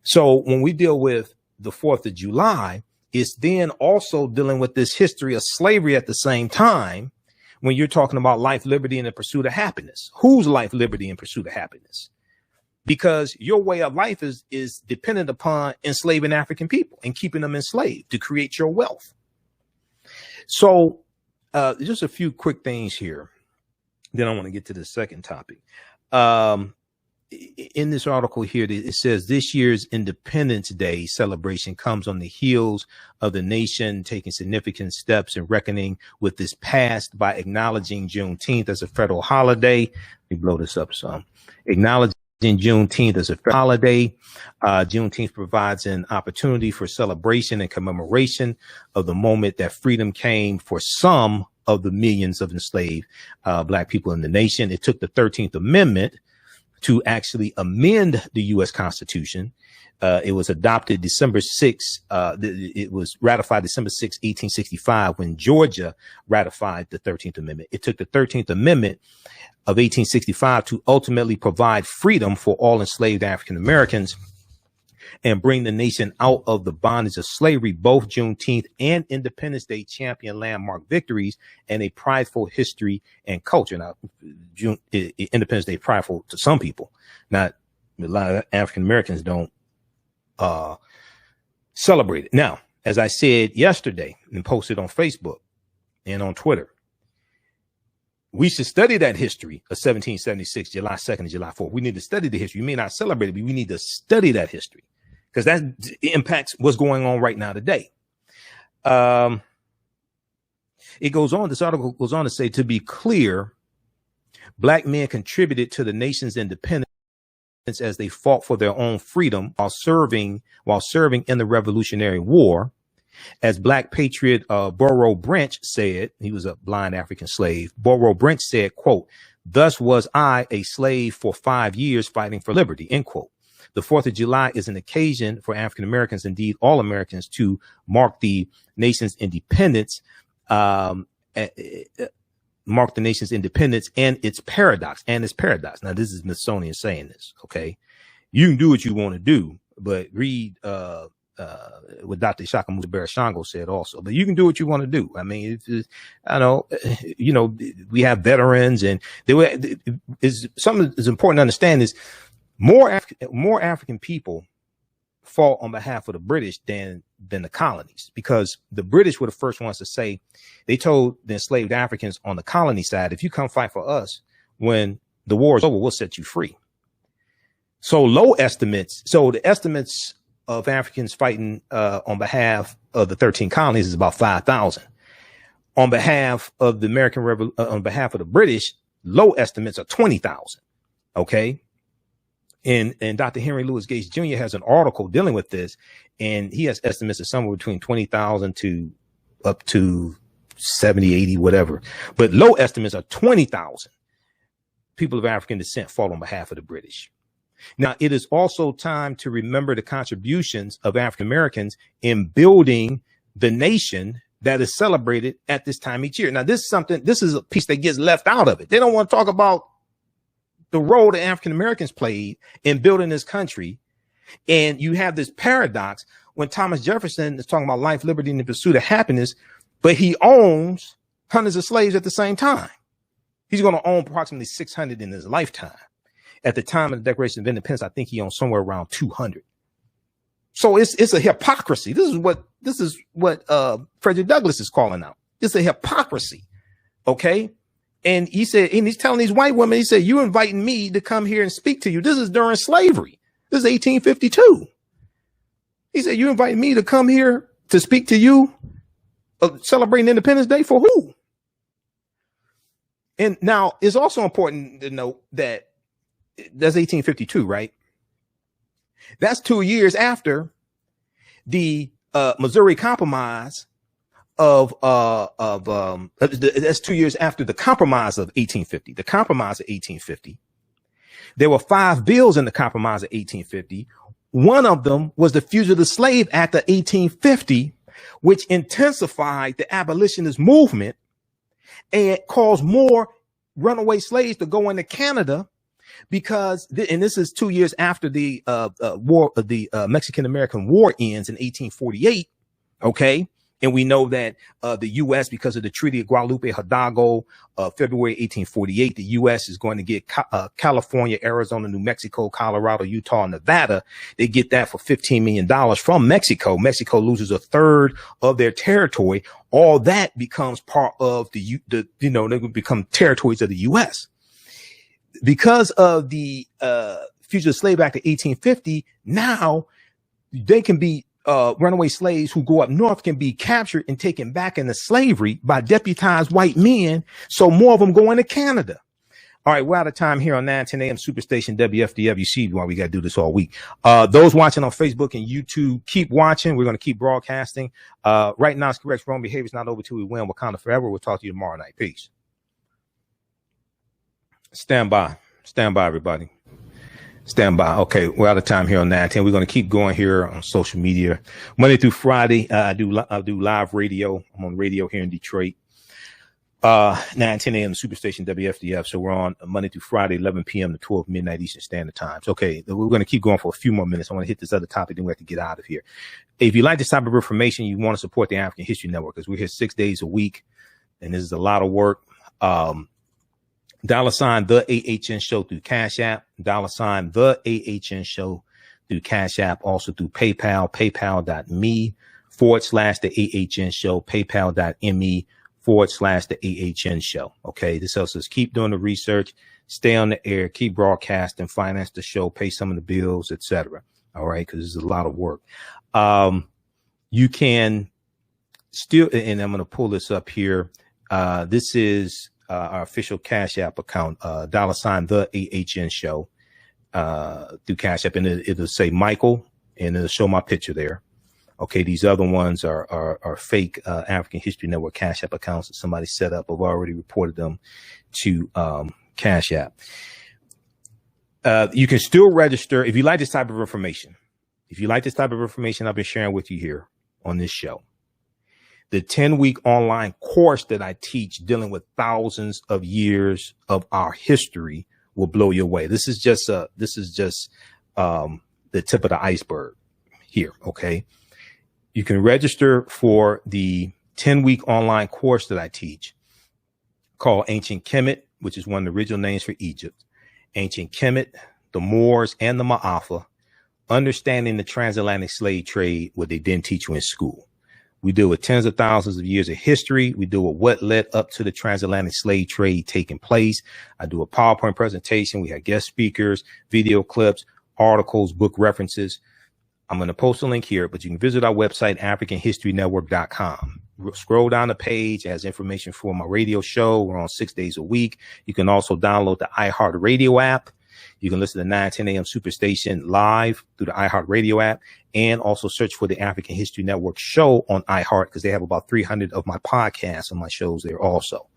So when we deal with the 4th of July, it's then also dealing with this history of slavery at the same time. When you're talking about life, liberty, and the pursuit of happiness, whose life, liberty, and pursuit of happiness? Because your way of life is dependent upon enslaving African people and keeping them enslaved to create your wealth. So just a few quick things here. Then I want to get to the second topic. In this article here, it says this year's Independence Day celebration comes on the heels of the nation taking significant steps in reckoning with this past by acknowledging Juneteenth as a federal holiday. Let me blow this up some. Acknowledging Juneteenth as a federal holiday. Juneteenth provides an opportunity for celebration and commemoration of the moment that freedom came for some of the millions of enslaved Black people in the nation. It took the 13th Amendment to actually amend the U.S. Constitution. It was adopted December 6. It was ratified December 6, 1865, when Georgia ratified the 13th Amendment. It took the 13th Amendment of 1865 to ultimately provide freedom for all enslaved African Americans and bring the nation out of the bondage of slavery. Both Juneteenth and Independence Day champion landmark victories and a prideful history and culture. Now, Independence Day prideful to some people, not a lot of African Americans don't celebrate it. Now, as I said yesterday and posted on Facebook and on Twitter, we should study that history of 1776, July 2nd and July 4th. We need to study the history. You may not celebrate it, but we need to study that history, because that impacts what's going on right now today. It goes on, this article goes on to say, to be clear, Black men contributed to the nation's independence as they fought for their own freedom while serving in the Revolutionary War. As Black patriot Burrow Branch said, he was a blind African slave. Burrow Branch said, quote, "Thus was I a slave for 5 years fighting for liberty," end quote. The 4th of July is an occasion for African Americans, indeed all Americans, to mark the nation's independence, and its paradox. Now, this is Smithsonian saying this. OK, you can do what you want to do, but read what Dr. Shakamuzi Barashango said also. But you can do what you want to do. I mean, I know, we have veterans, and something that's important to understand is more African people fought on behalf of the British than the colonies, because the British were the first ones to say, they told the enslaved Africans on the colony side, if you come fight for us, when the war is over, we'll set you free. So the estimates of Africans fighting on behalf of the 13 colonies is about 5,000. On behalf of the on behalf of the British, low estimates are 20,000. Okay. And Dr. Henry Louis Gates Jr. has an article dealing with this, and he has estimates of somewhere between 20,000 to up to 70, 80, whatever. But low estimates are 20,000 people of African descent fought on behalf of the British. Now, it is also time to remember the contributions of African Americans in building the nation that is celebrated at this time each year. Now, this is a piece that gets left out of it. They don't want to talk about the role that African Americans played in building this country. And you have this paradox when Thomas Jefferson is talking about life, liberty, and the pursuit of happiness, but he owns hundreds of slaves at the same time. He's going to own approximately 600 in his lifetime. At the time of the Declaration of Independence, I think he owned somewhere around 200. So it's a hypocrisy. This is what Frederick Douglass is calling out. It's a hypocrisy. Okay. And he said, and he's telling these white women, he said, you inviting me to come here and speak to you. This is during slavery. This is 1852. He said, you inviting me to come here to speak to you, celebrating Independence Day for who? And now it's also important to note that that's 1852, right? That's 2 years after the Missouri Compromise that's 2 years after the Compromise of 1850. The Compromise of 1850. There were 5 bills in the Compromise of 1850. One of them was the Fugitive Slave Act of 1850, which intensified the abolitionist movement and caused more runaway slaves to go into Canada, because, and this is 2 years after the Mexican-American War ends in 1848. Okay. And we know that the U.S., because of the Treaty of Guadalupe Hidalgo, February 1848, the U.S. is going to get California, Arizona, New Mexico, Colorado, Utah, and Nevada. They get that for $15 million from Mexico. Mexico loses a third of their territory. All that becomes part of they become territories of the U.S. Because of the Fugitive Slave Act of 1850, now they can be runaway slaves who go up north can be captured and taken back into slavery by deputized white men. So more of them go into Canada. All right, we're out of time here on 910 AM Superstation WFDW. You see why we got to do this all week. Those watching on Facebook and YouTube, keep watching. We're going to keep broadcasting. Right now, it's correct. Wrong behavior is not over till we win. Wakanda forever. We'll talk to you tomorrow night. Peace. Stand by, everybody. Stand by. Okay, we're out of time here on 910. We're going to keep going here on social media. Monday through Friday, I do live radio. I'm on radio here in Detroit. 9:10 a.m. Superstation WFDF. So we're on Monday through Friday, 11 p.m. to 12 midnight Eastern Standard Times. Okay, we're going to keep going for a few more minutes. I want to hit this other topic, then we have to get out of here. If you like this type of information, you want to support the African History Network, because we're here 6 days a week, and this is a lot of work. $sign the AHN show through Cash App, $sign the AHN show through Cash App, also through PayPal, paypal.me/the AHN show, paypal.me/the AHN show. Okay. This helps us keep doing the research, stay on the air, keep broadcasting, finance the show, pay some of the bills, etc. All right. Cause it's a lot of work. You can still, and I'm going to pull this up here. This is, our official Cash App account, $sign the AHN show, through Cash App, and it'll say Michael, and it'll show my picture there. Okay. These other ones are fake, African History Network Cash App accounts that somebody set up. I've already reported them to, Cash App. You can still register if you like this type of information. If you like this type of information I've been sharing with you here on this show. The 10-week online course that I teach dealing with thousands of years of our history will blow you away. This is just the tip of the iceberg here. Okay. You can register for the 10-week online course that I teach called Ancient Kemet, which is one of the original names for Egypt. Ancient Kemet, the Moors, and the Maafa Understanding the Transatlantic Slave Trade, what they didn't teach you in school. We deal with tens of thousands of years of history. We deal with what led up to the transatlantic slave trade taking place. I do a PowerPoint presentation. We have guest speakers, video clips, articles, book references. I'm going to post a link here, but you can visit our website, AfricanHistoryNetwork.com. Scroll down the page, it has information for my radio show. We're on 6 days a week. You can also download the iHeartRadio app. You can listen to 9:10 a.m. Superstation live through the iHeartRadio app, and also search for the African History Network show on iHeart, because they have about 300 of my podcasts on my shows there also.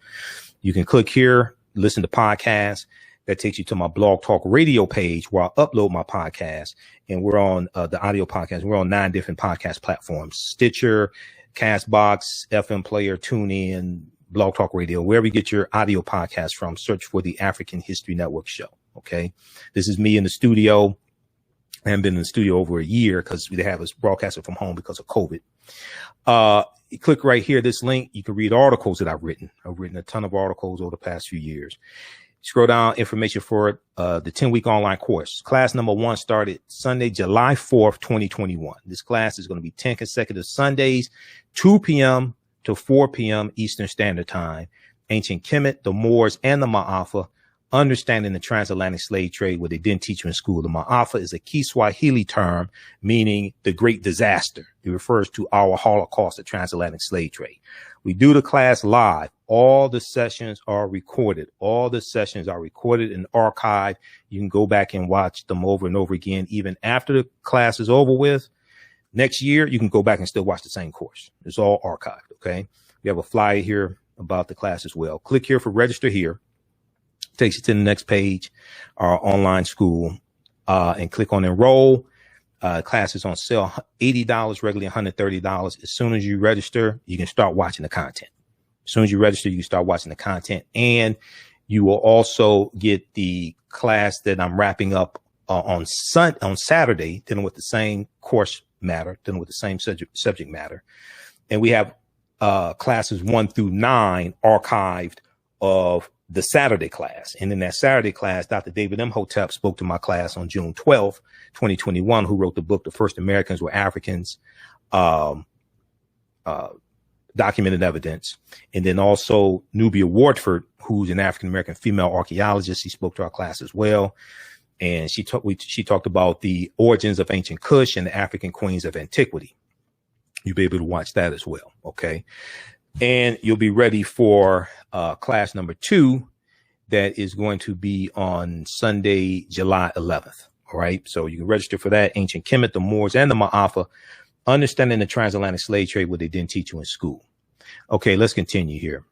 You can click here, listen to podcasts. That takes you to my Blog Talk Radio page where I upload my podcast, and we're on the audio podcast. We're on 9 different podcast platforms: Stitcher, Castbox, FM Player, TuneIn, Blog Talk Radio, wherever you get your audio podcast from. Search for the African History Network show. Okay. This is me in the studio. I haven't been in the studio over a year because we have us broadcasting from home because of COVID. You click right here, this link. You can read articles that I've written. I've written a ton of articles over the past few years. Scroll down, information for the 10-week online course. Class number 1 started Sunday, July 4th, 2021. This class is going to be 10 consecutive Sundays, 2 p.m. to 4 p.m. Eastern Standard Time. Ancient Kemet, the Moors, and the Maafa. Understanding the transatlantic slave trade, what they didn't teach you in school. The Maafa is a Kiswahili term meaning the great disaster. It refers to our Holocaust, the transatlantic slave trade. We do the class live. All the sessions are recorded. All the sessions are recorded and archived. You can go back and watch them over and over again. Even after the class is over with, next year, you can go back and still watch the same course. It's all archived. Okay. We have a flyer here about the class as well. Click here for register here. Takes you to the next page, our online school, and click on enroll. Class is on sale, $80, regularly $130. As soon as you register, you can start watching the content. As soon as you register, you can start watching the content, and you will also get the class that I'm wrapping up on Saturday, dealing with the same course matter, dealing with the same subject matter. And we have classes 1 through 9 archived of the Saturday class. And in that Saturday class, Dr. David Imhotep spoke to my class on June 12th, 2021, who wrote the book, The First Americans Were Africans, Documented Evidence. And then also Nubia Wardford, who's an African-American female archaeologist. He spoke to our class as well. And she talked about the origins of ancient Kush and the African queens of antiquity. You'll be able to watch that as well. Okay. And you'll be ready for class number 2 that is going to be on Sunday, July 11th. All right. So you can register for that. Ancient Kemet, the Moors, and the Maafa. Understanding the transatlantic slave trade, what they didn't teach you in school. Okay, let's continue here.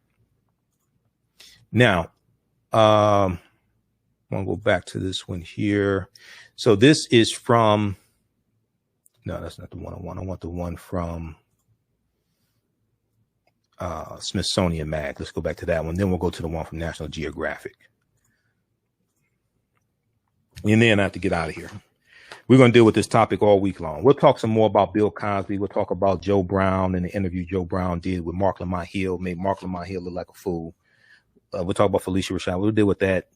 Now, I'm going to go back to this one here. So this is from, no, that's not the one I want. I want the one from Smithsonian Mag. Let's go back to that one. Then we'll go to the one from National Geographic. And then I have to get out of here. We're going to deal with this topic all week long. We'll talk some more about Bill Cosby. We'll talk about Joe Brown and the interview Joe Brown did with Mark Lamont Hill, made Mark Lamont Hill look like a fool. We'll talk about Felicia Rashad. We'll deal with that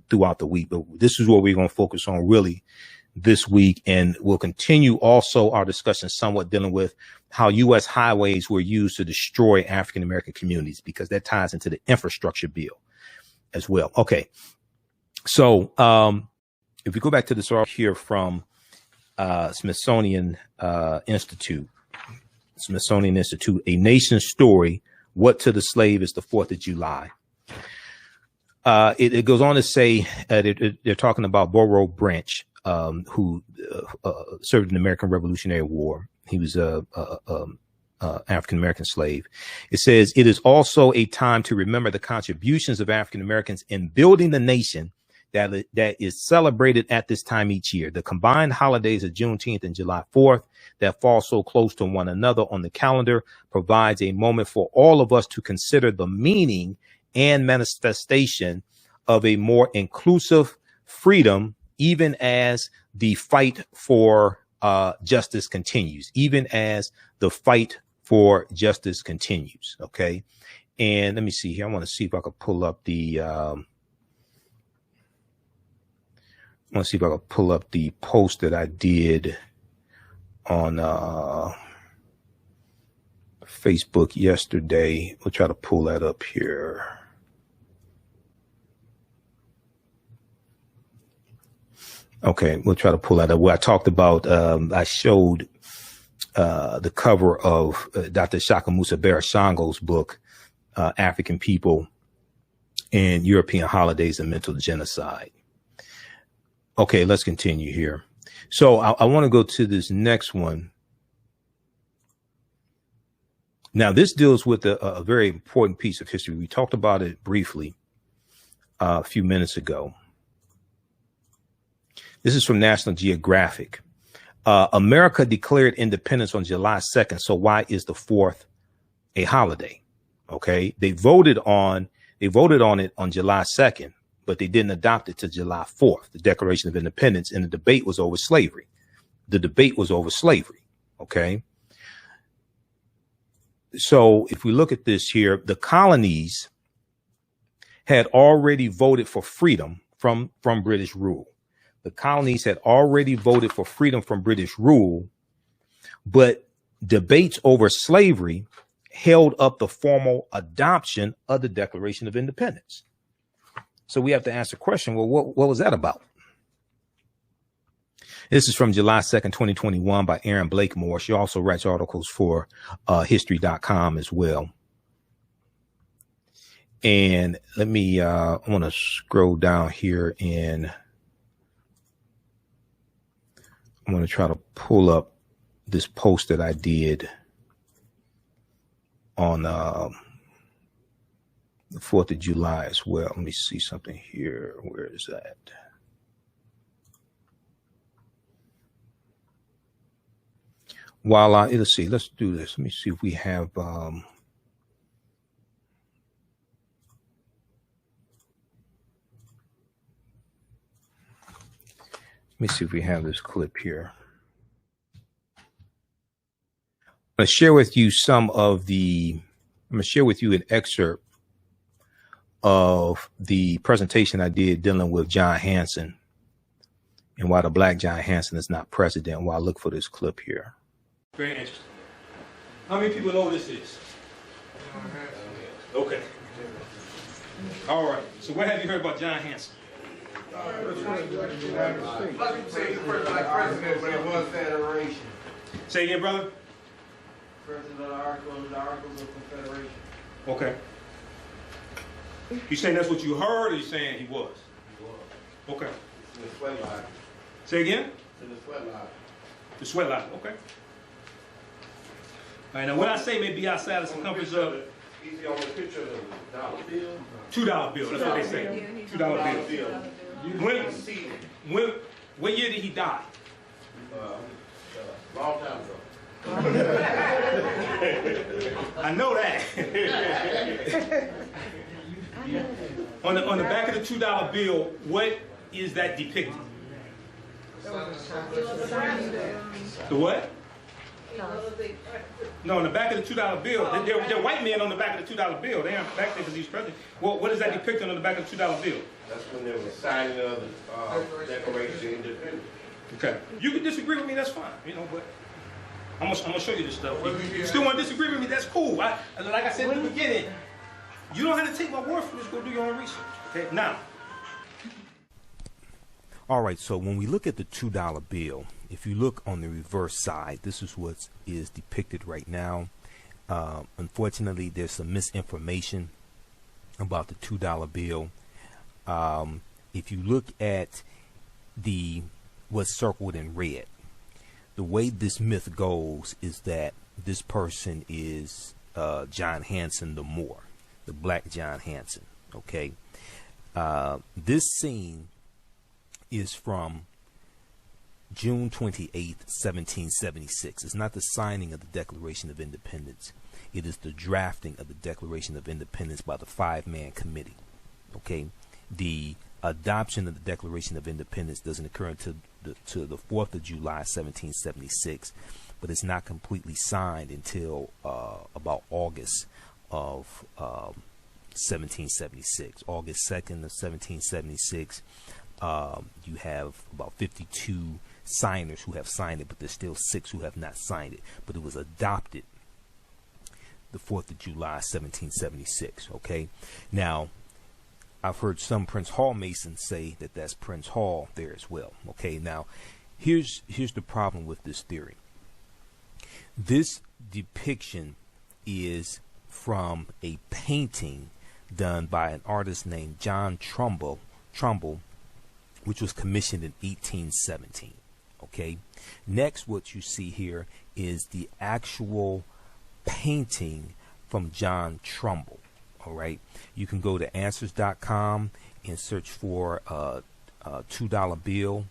throughout the week. But this is what we're going to focus on really this week. And we'll continue also our discussion somewhat dealing with how U.S. highways were used to destroy African-American communities, because that ties into the infrastructure bill as well. Okay. So if we go back to this article here from Smithsonian Institute, A Nation's Story, What to the Slave is the 4th of July. It goes on to say they're talking about Borough Branch, who served in the American Revolutionary War. He was a African-American slave. It says, it is also a time to remember the contributions of African-Americans in building the nation that is celebrated at this time each year. The combined holidays of Juneteenth and July 4th that fall so close to one another on the calendar provides a moment for all of us to consider the meaning and manifestation of a more inclusive freedom, even as the fight for justice continues, Okay. And let me see here. I want to see if I could pull up the Let's see if I can pull up the post that I did on Facebook yesterday. We'll try to pull that up here. Okay, we'll try to pull that up. Where I talked about, I showed the cover of Dr. Shaka Musa Barashango's book, African People and European Holidays and Mental Genocide. Okay, let's continue here. So I want to go to this next one. Now, this deals with a very important piece of history. We talked about it briefly a few minutes ago. This is from National Geographic. America declared independence on July 2nd. So why is the 4th a holiday? Okay. They voted on it on July 2nd, but they didn't adopt it to July 4th, the Declaration of Independence. And the debate was over slavery. Okay. So if we look at this here, the colonies had already voted for freedom from British rule. The colonies had already voted for freedom from British rule, but debates over slavery held up the formal adoption of the Declaration of Independence. So we have to ask the question, well, what was that about? This is from July 2nd, 2021 by Erin Blakemore. She also writes articles for history.com as well. And let me, I want to scroll down here and I'm going to try to pull up this post that I did on the 4th of July as well. Let me see something here. Where is that? Let's see, let's do this. Let me see if we have, let me see if we have this clip here. I'm going to share with you an excerpt of the presentation I did dealing with John Hanson and why the Black John Hanson is not president. While I look for this clip here. Very interesting. How many people know this is? Okay. All right. So what have you heard about John Hanson? Say again, brother. President of the Articles of Confederation. Okay. You saying that's what you heard, or you saying he was? He was. Okay. In the sweat lodge. Say again? In the sweat lodge. The sweat lodge. Okay. All right. Now, what I say may be outside the circumference of. He's on the picture of the dollar bill. $2 bill. That's what they say. $2 bill. What year did he die? Long time ago. I know that. on the back of the $2 bill, what is that depicted? The what? No, on the back of the $2 bill. They're white men on the back of the $2 bill. They aren't back there because he's president. Well, what is that depicted on the back of the $2 bill? That's when there was signing of the Declaration of Independence. Okay. You can disagree with me, that's fine. You know, but I'm gonna show you this stuff. You still want to disagree with me? That's cool. Like I said in the beginning, you don't have to take my word for this. Go do your own research. Okay. Now. All right. So when we look at the $2 bill, if you look on the reverse side, this is what is depicted right now. Unfortunately, there's some misinformation about the $2 bill. If you look at what's circled in red, the way this myth goes is that this person is John Hanson the Moor, the Black John Hanson. Okay. This scene is from June 28th, 1776. It's not the signing of the Declaration of Independence. It is the drafting of the Declaration of Independence by the 5-man committee. Okay. The adoption of the Declaration of Independence doesn't occur until the 4th of July, 1776, but it's not completely signed until about August of 1776. August 2nd of 1776, You have about 52 signers who have signed it, but there's still 6 who have not signed it. But it was adopted the 4th of July, 1776. Okay. Now, I've heard some Prince Hall Masons say that that's Prince Hall there as well. Okay. Now, here's the problem with this theory. This depiction is from a painting done by an artist named John Trumbull, which was commissioned in 1817. Okay. Next, what you see here is the actual painting from John Trumbull. All right. You can go to answers.com and search for a $2 bill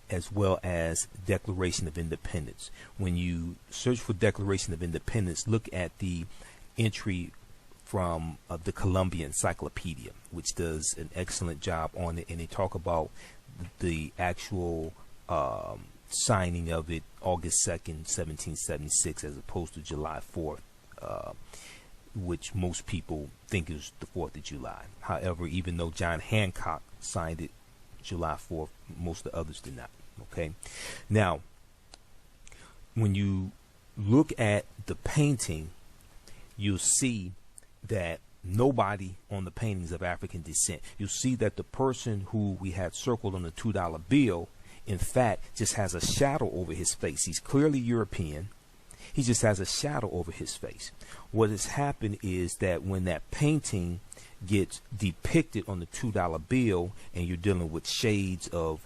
as well as Declaration of Independence. When you search for Declaration of Independence, look at the entry from the Columbia Encyclopedia, which does an excellent job on it, and they talk about the actual signing of it August 2nd, 1776, as opposed to July 4th, which most people think is the 4th of July. However, even though John Hancock signed it July 4th, most of the others did not. Okay. Now, when you look at the painting, you'll see that nobody on the paintings of African descent. You'll see that the person who we had circled on the $2 bill, in fact, just has a shadow over his face. He's clearly European. He just has a shadow over his face. What has happened is that when that painting gets depicted on the $2 bill and you're dealing with shades of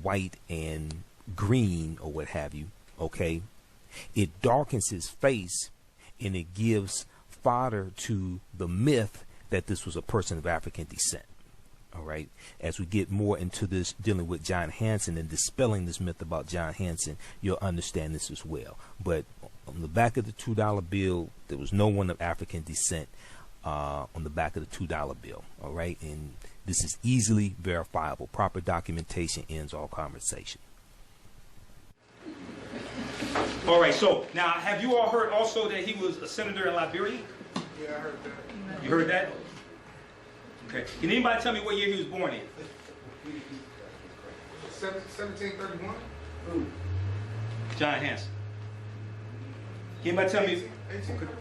white and green or what have you, okay, it darkens his face and it gives fodder to the myth that this was a person of African descent. All right. As we get more into this, dealing with John Hanson and dispelling this myth about John Hanson, you'll understand this as well. But on the back of the $2 bill, there was no one of African descent on the back of the $2 bill. All right. And this is easily verifiable. Proper documentation ends all conversation. All right. So now, have you all heard also that he was a senator in Liberia? Yeah, I heard that. You heard that? Okay. Can anybody tell me what year he was born in? 1731? John Hanson. Can anybody tell me? 1831.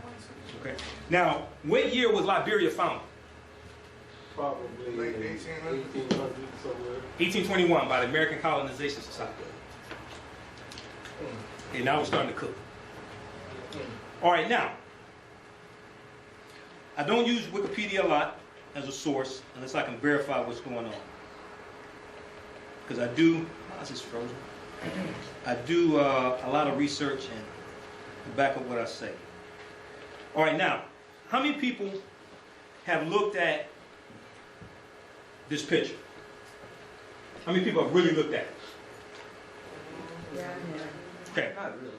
Okay. Now, what year was Liberia founded? Probably late 1800s. 1821 by the American Colonization Society. And now we're starting to cook. All right, now, I don't use Wikipedia a lot as a source unless I can verify what's going on. Because I do, this is frozen. I do a lot of research and back up what I say. All right, now, how many people have looked at this picture? How many people have really looked at it? Okay. Not really.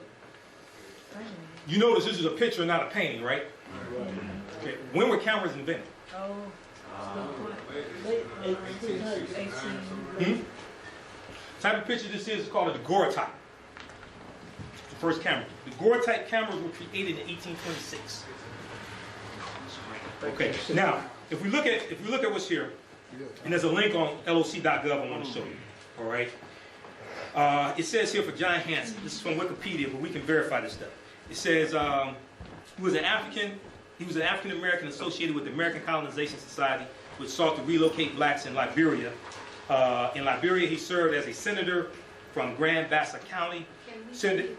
You notice this is a picture, not a painting, right? Okay. When were cameras invented? Late 1800s. Type of picture this is called a daguerreotype. The first camera. The daguerreotype cameras were created in 1826. Okay. Now, if we look at what's here, and there's a link on loc.gov I want to show you. All right. It says here for John Hanson. This is from Wikipedia, but we can verify this stuff. It says he was an African American associated with the American Colonization Society, which sought to relocate blacks in Liberia. In Liberia, he served as a senator from Grand Bassa County. Senator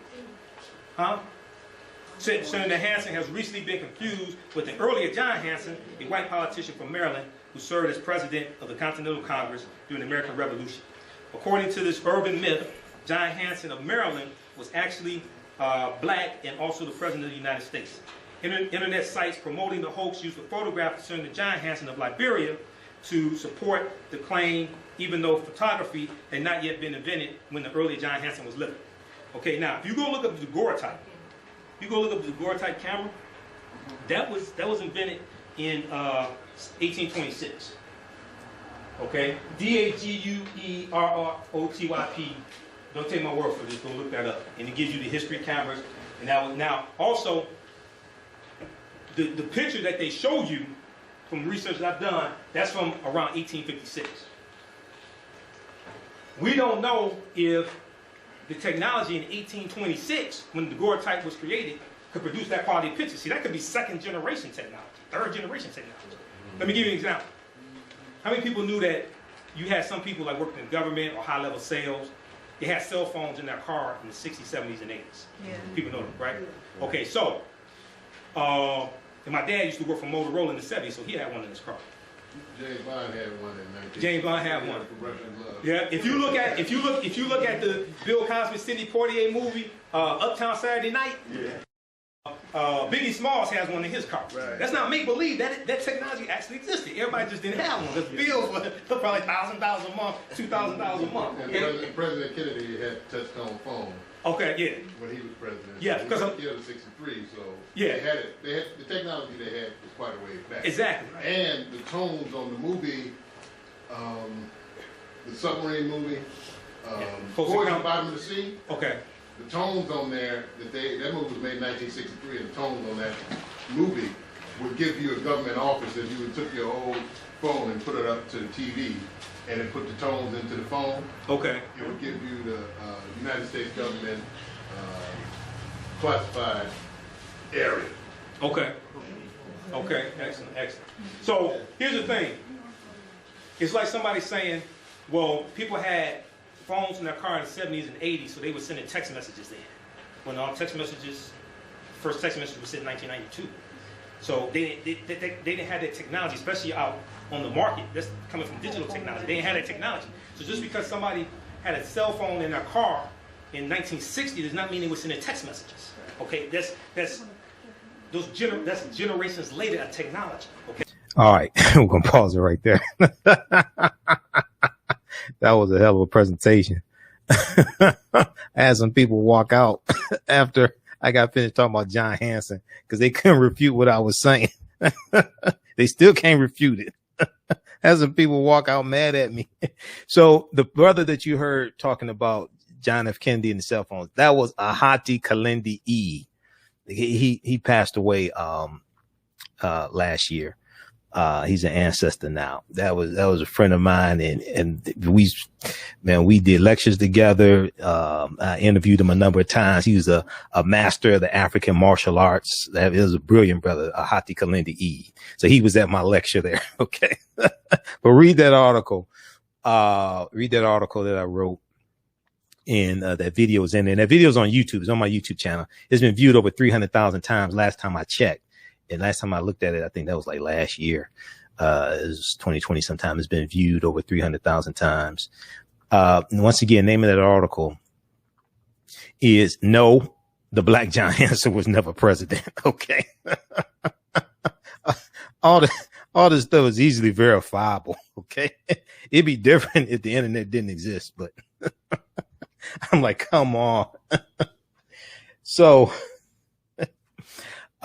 Hanson has recently been confused with the earlier John Hanson, a white politician from Maryland who served as president of the Continental Congress during the American Revolution. According to this urban myth, John Hanson of Maryland was actually black and also the president of the United States. Internet sites promoting the hoax used a photograph concerning John Hanson of Liberia to support the claim, even though photography had not yet been invented when the earlier John Hanson was living. Okay, now if you go look up the daguerreotype, camera, that was invented in 1826. Okay, daguerreotype. Don't take my word for this. Go look that up, and it gives you the history of cameras. And now also the picture that they showed you from research that I've done, that's from around 1856. We don't know if the technology in 1826, when the daguerreotype was created, could produce that quality picture. See, that could be second generation technology, third generation technology. Let me give you an example. How many people knew that you had some people like working in government or high level sales, they had cell phones in their car in the 60s, 70s, and 80s? Yeah. People know them, right? Okay, so, and my dad used to work for Motorola in the 70s, so he had one in his car. James Bond had one in 19. James Bond had one. Yeah. If you look at the Bill Cosby Sidney Poitier movie, Uptown Saturday Night, Biggie Smalls has one in his car. Right. That's not make believe. That technology actually existed. Everybody just didn't have one. The bills were probably $1,000 a month, $2,000 a month. And President Kennedy had touch-tone phone. Okay, yeah. When he was president. Yeah, because he was killed in '63, so yeah, they had it. They had the technology they had was quite a ways back. Exactly. And the tones on the movie, the submarine movie, Boys at the Bottom of the Sea. Okay. The tones on there that movie was made in 1963, and the tones on that movie would give you a government office if you took your old phone and put it up to the TV, and it put the tones into the phone. Okay. It would give you the United States government classified area. Okay. Okay. Excellent. Excellent. So here's the thing. It's like somebody saying, well, people had phones in their car in the 70s and 80s, so they were sending text messages then. When all text messages, first text message was sent in 1992. So they didn't have that technology, especially out on the market. That's coming from digital technology. They didn't have that technology. So just because somebody had a cell phone in their car in 1960 does not mean it was sending text messages. Okay, that's generations later of technology. Okay. All right, we're gonna pause it right there. That was a hell of a presentation. I had some people walk out after I got finished talking about John Hanson because they couldn't refute what I was saying. They still can't refute it. Had some people walk out mad at me. So the brother that you heard talking about John F. Kennedy and the cell phones, that was Ahati Kalindi E. He passed away last year. He's an ancestor now. That was a friend of mine, and we did lectures together. I interviewed him a number of times. He was a master of the African martial arts. That was a brilliant brother, Ahati Kalindi E. So he was at my lecture there. Okay. But read that article that I wrote. And that video is in there. And that video is on YouTube. It's on my YouTube channel. It's been viewed over 300,000 times last time I checked. And last time I looked at it, I think that was like last year. It was 2020 sometime. It's been viewed over 300,000 times. And once again, name of that article is No, the Black John Hanson was never president. Okay. All this stuff is easily verifiable. Okay. It'd be different if the internet didn't exist, but I'm like, come on. So,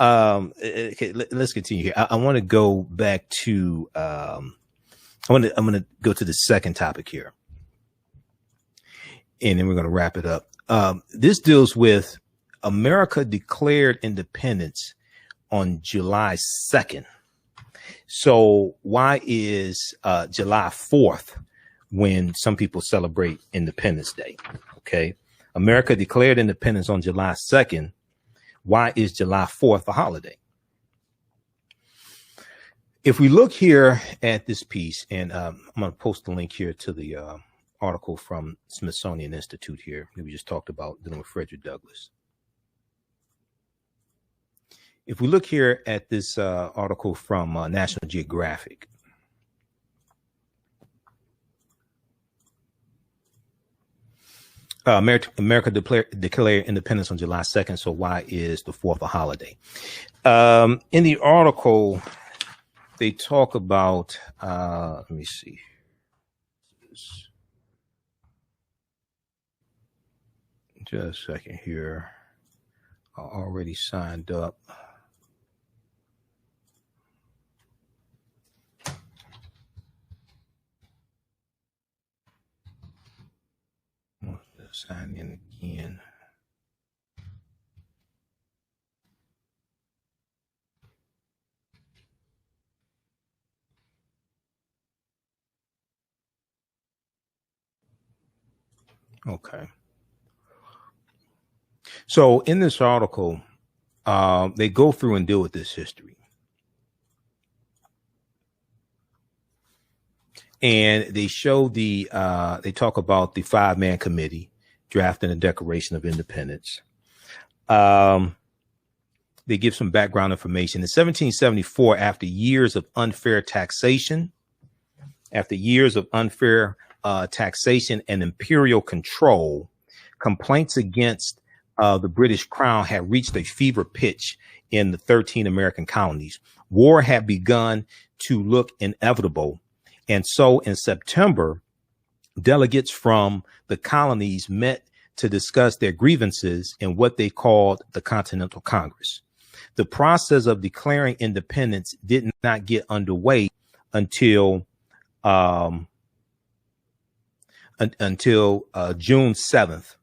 okay, let's continue here. I want to go back to, I'm going to go to the second topic here, and then we're going to wrap it up. This deals with America declared independence on July 2nd. So why is, July 4th when some people celebrate Independence Day? Okay. America declared independence on July 2nd. Why is July 4th a holiday? If we look here at this piece, and I'm going to post the link here to the article from Smithsonian Institute here that we just talked about dealing with Frederick Douglass. If we look here at this article from National Geographic, America declared independence on July 2nd. So why is the 4th a holiday? In the article, they talk about, let me see. Just a second here. I already signed up. Sign in again. Okay. So in this article, they go through and deal with this history. And they show they talk about the 5-man committee drafting the Declaration of Independence. They give some background information. In 1774, after years of unfair taxation and imperial control, complaints against the British Crown had reached a fever pitch in the 13 American colonies. War had begun to look inevitable. And so in September, delegates from the colonies met to discuss their grievances in what they called the Continental Congress. The process of declaring independence did not get underway until June 7th.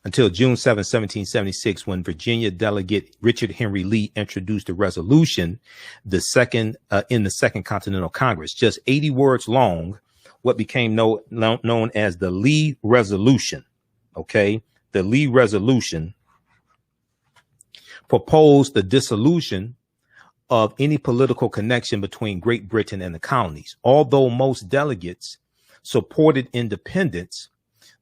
Until June 7, 1776, when Virginia delegate Richard Henry Lee introduced a resolution, in the Second Continental Congress, just 80 words long, what became known as the Lee Resolution. Okay, the Lee Resolution proposed the dissolution of any political connection between Great Britain and the colonies. Although most delegates supported independence,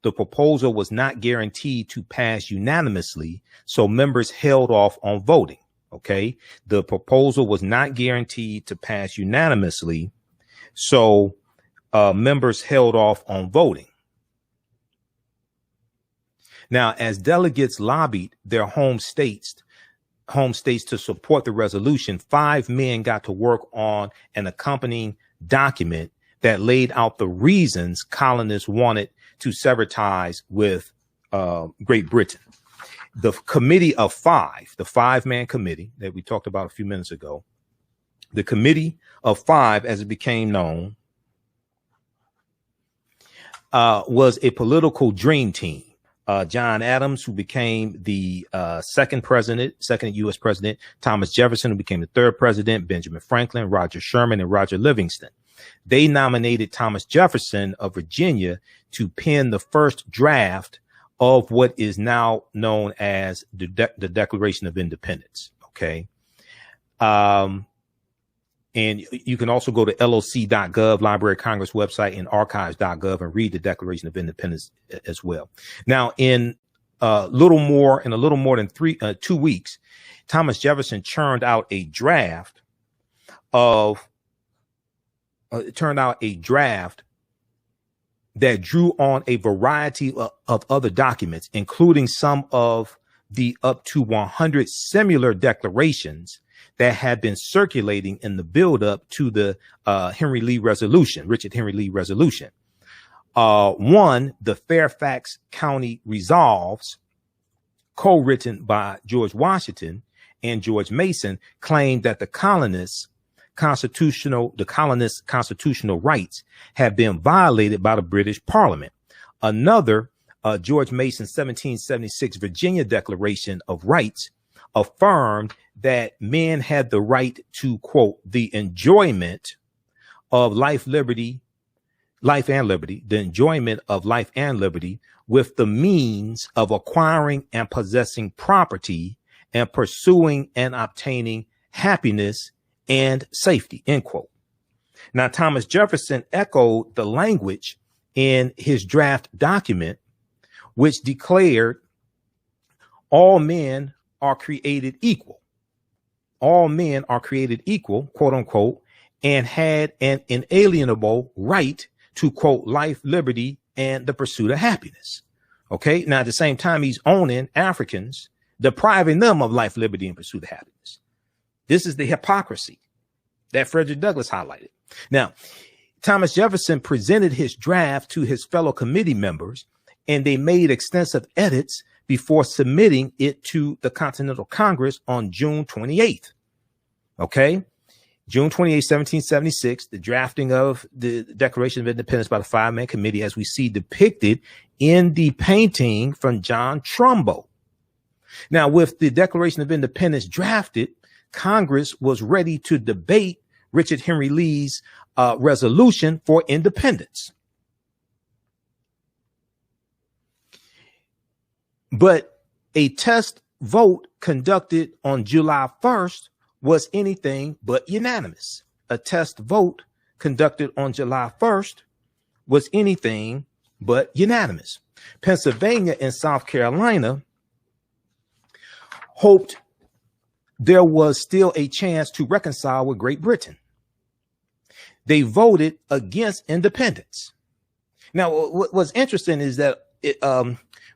the proposal was not guaranteed to pass unanimously, so members held off on voting. Okay, the proposal was not guaranteed to pass unanimously, so members held off on voting. Now, as delegates lobbied their home states to support the resolution, 5 men got to work on an accompanying document that laid out the reasons colonists wanted to sever ties with Great Britain. The committee of 5, the 5-man committee that we talked about a few minutes ago, the committee of 5, as it became known, was a political dream team. John Adams, who became the second U.S. president, Thomas Jefferson, who became the 3rd president, Benjamin Franklin, Roger Sherman, and Roger Livingston. They nominated Thomas Jefferson of Virginia to pen the first draft of what is now known as the Declaration of Independence. Okay. And you can also go to loc.gov, Library of Congress website, and archives.gov and read the Declaration of Independence as well. Now, in a little more than 2 weeks, Thomas Jefferson churned out a draft that drew on a variety of other documents, including some of the up to 100 similar declarations that had been circulating in the buildup to the Richard Henry Lee Resolution. One, the Fairfax County Resolves, co-written by George Washington and George Mason, claimed that the colonists' constitutional rights had been violated by the British Parliament. Another, George Mason's 1776 Virginia Declaration of Rights, affirmed that men had the right to, quote, the enjoyment of life and liberty, with the means of acquiring and possessing property and pursuing and obtaining happiness and safety, end quote. Now, Thomas Jefferson echoed the language in his draft document, which declared all men are created equal. All men are created equal, quote unquote, and had an inalienable right to, quote, life, liberty, and the pursuit of happiness. Okay. Now, at the same time, he's owning Africans, depriving them of life, liberty, and pursuit of happiness. This is the hypocrisy that Frederick Douglass highlighted. Now, Thomas Jefferson presented his draft to his fellow committee members, and they made extensive edits before submitting it to the Continental Congress on June 28th. Okay. June 28, 1776, the drafting of the Declaration of Independence by the 5-man committee, as we see depicted in the painting from John Trumbo. Now, with the Declaration of Independence drafted, Congress was ready to debate Richard Henry Lee's resolution for independence. But a test vote conducted on July 1st was anything but unanimous. A test vote conducted on July 1st was anything but unanimous. Pennsylvania and South Carolina hoped there was still a chance to reconcile with Great Britain. They voted against independence. Now, what's interesting is that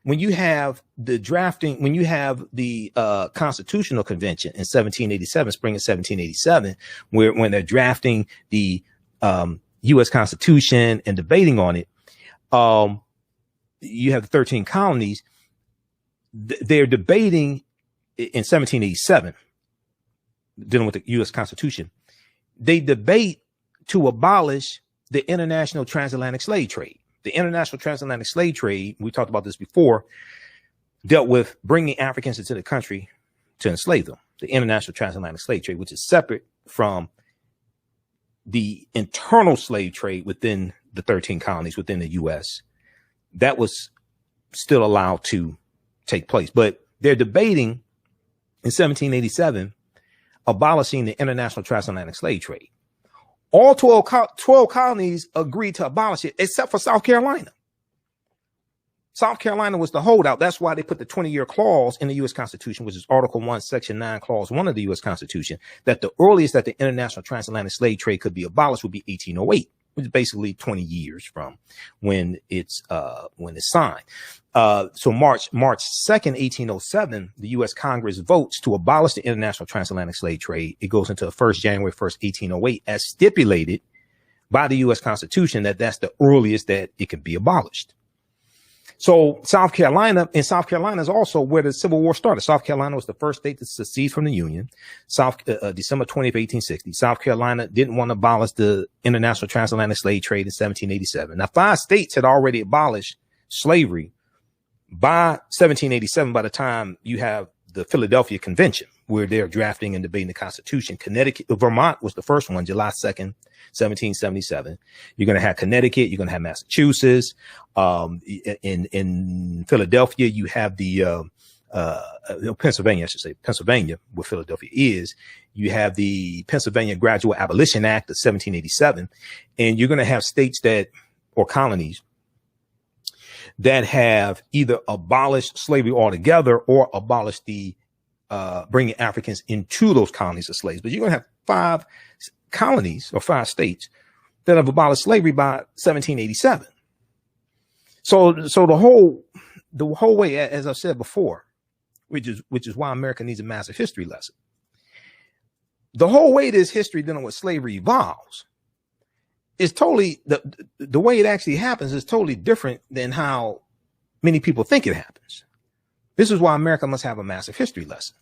when you have the drafting, when you have the Constitutional Convention in 1787, spring of 1787, when they're drafting the U.S. Constitution and debating on it, you have the 13 colonies. They're debating in 1787, dealing with the U.S. Constitution. They debate to abolish the international transatlantic slave trade. The international transatlantic slave trade, we talked about this before, dealt with bringing Africans into the country to enslave them. The international transatlantic slave trade, which is separate from the internal slave trade within the 13 colonies within the U.S., that was still allowed to take place. But they're debating in 1787 abolishing the international transatlantic slave trade. All 12 colonies agreed to abolish it, except for South Carolina. South Carolina was the holdout. That's why they put the 20-year clause in the U.S. Constitution, which is Article 1, Section 9, Clause 1 of the U.S. Constitution, that the earliest that the international transatlantic slave trade could be abolished would be 1808, which is basically 20 years from when it's signed. So March 2nd, 1807, the U.S. Congress votes to abolish the international transatlantic slave trade. It goes into January 1st, 1808, as stipulated by the U.S. Constitution that's the earliest that it can be abolished. So South Carolina is also where the Civil War started. South Carolina was the first state to secede from the Union. December 20th, 1860. South Carolina didn't want to abolish the international transatlantic slave trade in 1787. Now, 5 states had already abolished slavery by 1787. By the time you have the Philadelphia Convention, where they're drafting and debating the Constitution, Vermont was the first one, July 2nd, 1777. You're going to have Connecticut. You're going to have Massachusetts. In Philadelphia, you have the Pennsylvania, I should say, Pennsylvania, where Philadelphia is. You have the Pennsylvania Gradual Abolition Act of 1787. And you're going to have states or colonies that have either abolished slavery altogether or abolished the bringing Africans into those colonies as slaves. But you're going to have 5 colonies or 5 states that have abolished slavery by 1787. So the whole way, as I've said before, which is why America needs a massive history lesson. The whole way this history dealing with slavery evolves is totally the way it actually happens is totally different than how many people think it happens. This is why America must have a massive history lesson.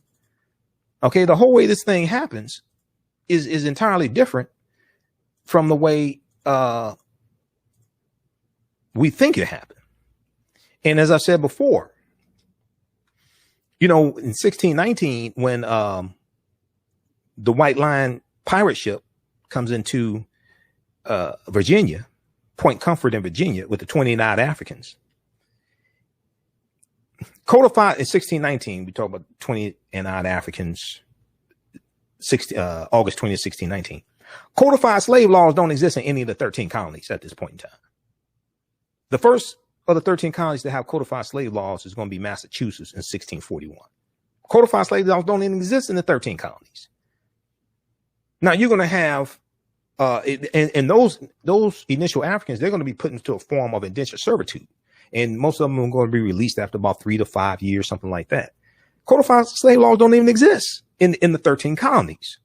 Okay, the whole way this thing happens is entirely different from the way we think it happened. And as I said before, in 1619, when the White Line pirate ship comes into Virginia, Point Comfort in Virginia, with the 29 Africans, codified in 1619, we talk about 29 Africans, August 20th, 1619. Codified slave laws don't exist in any of the 13 colonies at this point in time. The first of the 13 colonies to have codified slave laws is going to be Massachusetts in 1641. Codified slave laws don't even exist in the 13 colonies. Now you're going to have, and those initial Africans, they're going to be put into a form of indentured servitude. And most of them are going to be released after about 3 to 5 years, something like that. Codified slave laws don't even exist in the 13 colonies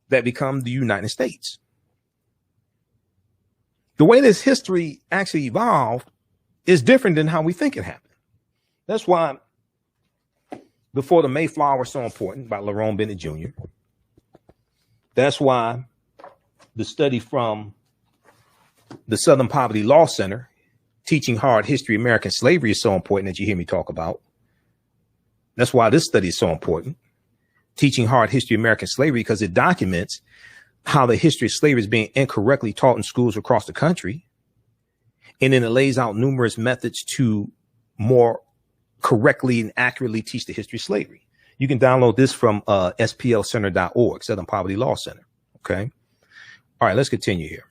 that become the United States. The way this history actually evolved is different than how we think it happened. That's why Before the Mayflower was so important by Lerone Bennett Jr. That's why the study from the Southern Poverty Law Center, Teaching Hard History of American Slavery, is so important that you hear me talk about. That's why this study is so important. Teaching Hard History of American Slavery, because it documents how the history of slavery is being incorrectly taught in schools across the country. And then it lays out numerous methods to more correctly and accurately teach the history of slavery. You can download this from splcenter.org, Southern Poverty Law Center. Okay. All right, let's continue here.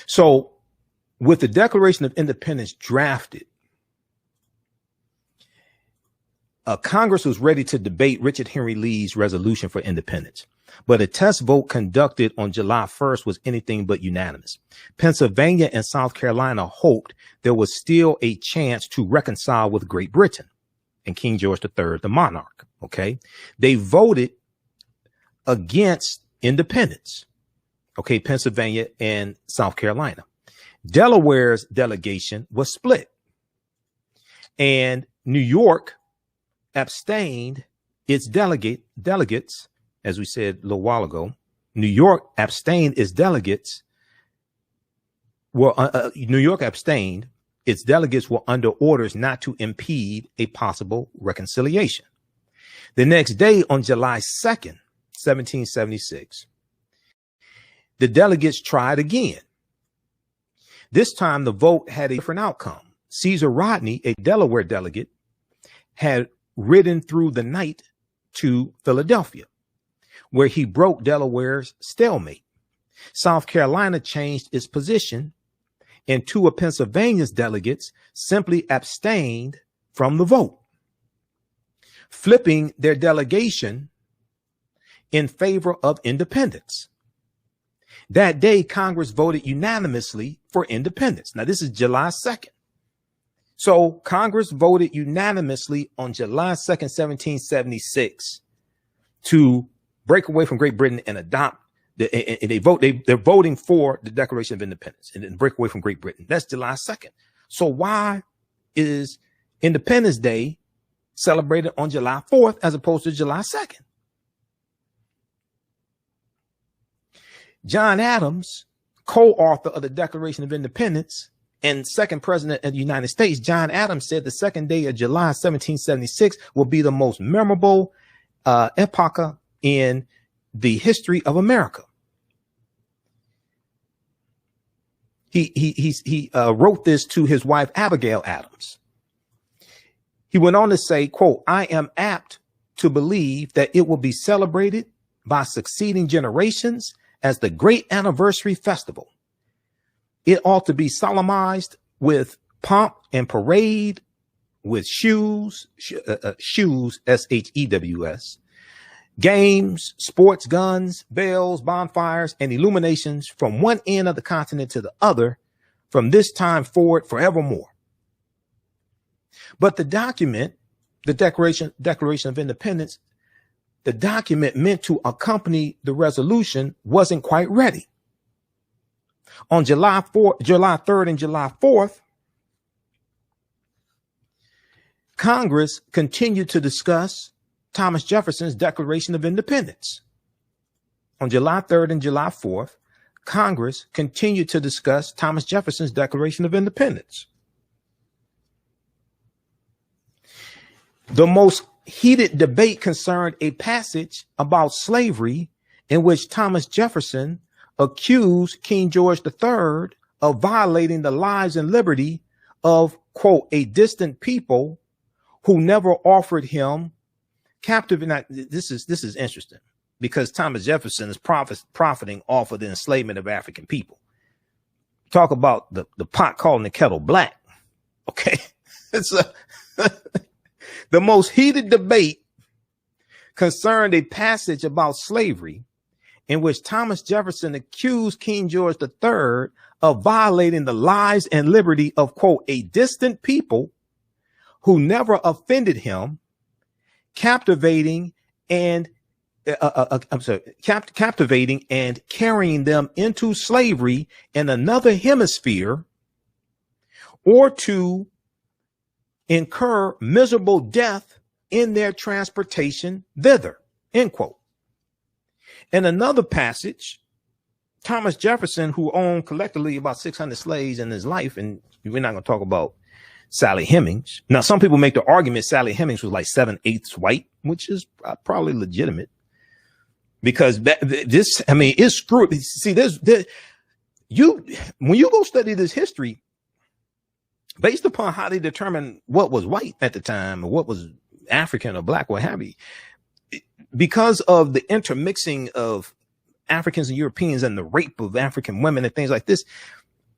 So with the Declaration of Independence drafted, Congress was ready to debate Richard Henry Lee's resolution for independence, but a test vote conducted on July 1st was anything but unanimous. Pennsylvania and South Carolina hoped there was still a chance to reconcile with Great Britain and King George III, the monarch. Okay. They voted against independence. Okay. Pennsylvania and South Carolina. Delaware's delegation was split, and New York abstained its delegates, as we said a little while ago. New York abstained its delegates. New York abstained. Its delegates were under orders not to impede a possible reconciliation. The next day, on July 2nd, 1776, the delegates tried again. This time, the vote had a different outcome. Caesar Rodney, a Delaware delegate, had ridden through the night to Philadelphia, where he broke Delaware's stalemate. South Carolina changed its position, and two of Pennsylvania's delegates simply abstained from the vote, flipping their delegation in favor of independence. That day, Congress voted unanimously for independence. Now, this is July 2nd. So Congress voted unanimously on July 2nd, 1776, to break away from Great Britain and adopt they're voting for the Declaration of Independence and then break away from Great Britain. That's July 2nd. So why is Independence Day celebrated on July 4th as opposed to July 2nd? John Adams, co-author of the Declaration of Independence and second president of the United States, John Adams said the second day of July 1776 will be the most memorable epoch in the history of America. He wrote this to his wife, Abigail Adams. He went on to say, quote, "I am apt to believe that it will be celebrated by succeeding generations as the great anniversary festival. It ought to be solemnized with pomp and parade, with shoes, SHEWS, games, sports, guns, bells, bonfires, and illuminations from one end of the continent to the other, from this time forward forevermore." But the document, the Declaration of Independence, the document meant to accompany the resolution wasn't quite ready. On July 3rd and July 4th, Congress continued to discuss Thomas Jefferson's Declaration of Independence. On July 3rd and July 4th, Congress continued to discuss Thomas Jefferson's Declaration of Independence. The most heated debate concerned a passage about slavery in which Thomas Jefferson accused King George III of violating the lives and liberty of, quote, a distant people who never offered him captive. Now, this is interesting because Thomas Jefferson is profiting off of the enslavement of African people. Talk about the pot calling the kettle black. Okay. It's the most heated debate concerned a passage about slavery in which Thomas Jefferson accused King George III of violating the lives and liberty of, quote, a distant people who never offended him, captivating and carrying them into slavery in another hemisphere, or to incur miserable death in their transportation thither, end quote. In another passage, Thomas Jefferson, who owned collectively about 600 slaves in his life, and we're not going to talk about Sally Hemings. Now, some people make the argument Sally Hemings was like 7/8 white, which is probably legitimate because it's screwed. See, when you go study this history, based upon how they determine what was white at the time or what was African or black, what have you, because of the intermixing of Africans and Europeans and the rape of African women and things like this,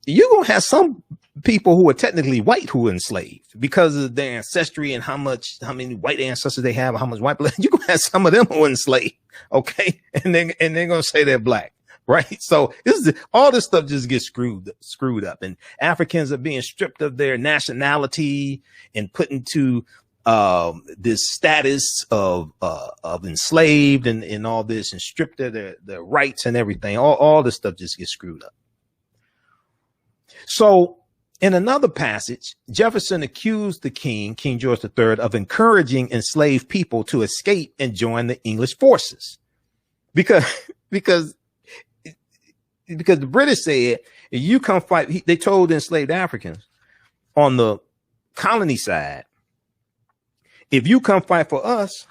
you're going to have some people who are technically white who are enslaved because of their ancestry and how many white ancestors they have, how much white blood. You're going to have some of them who are enslaved. Okay. And they're going to say they're black. Right. So all this stuff just gets screwed up, and Africans are being stripped of their nationality and put into this status of enslaved and all this, and stripped of their rights and everything. All this stuff just gets screwed up. So in another passage, Jefferson accused the King George III, of encouraging enslaved people to escape and join the English forces because the British said, if you come fight, they told enslaved Africans on the colony side, if you come fight for us,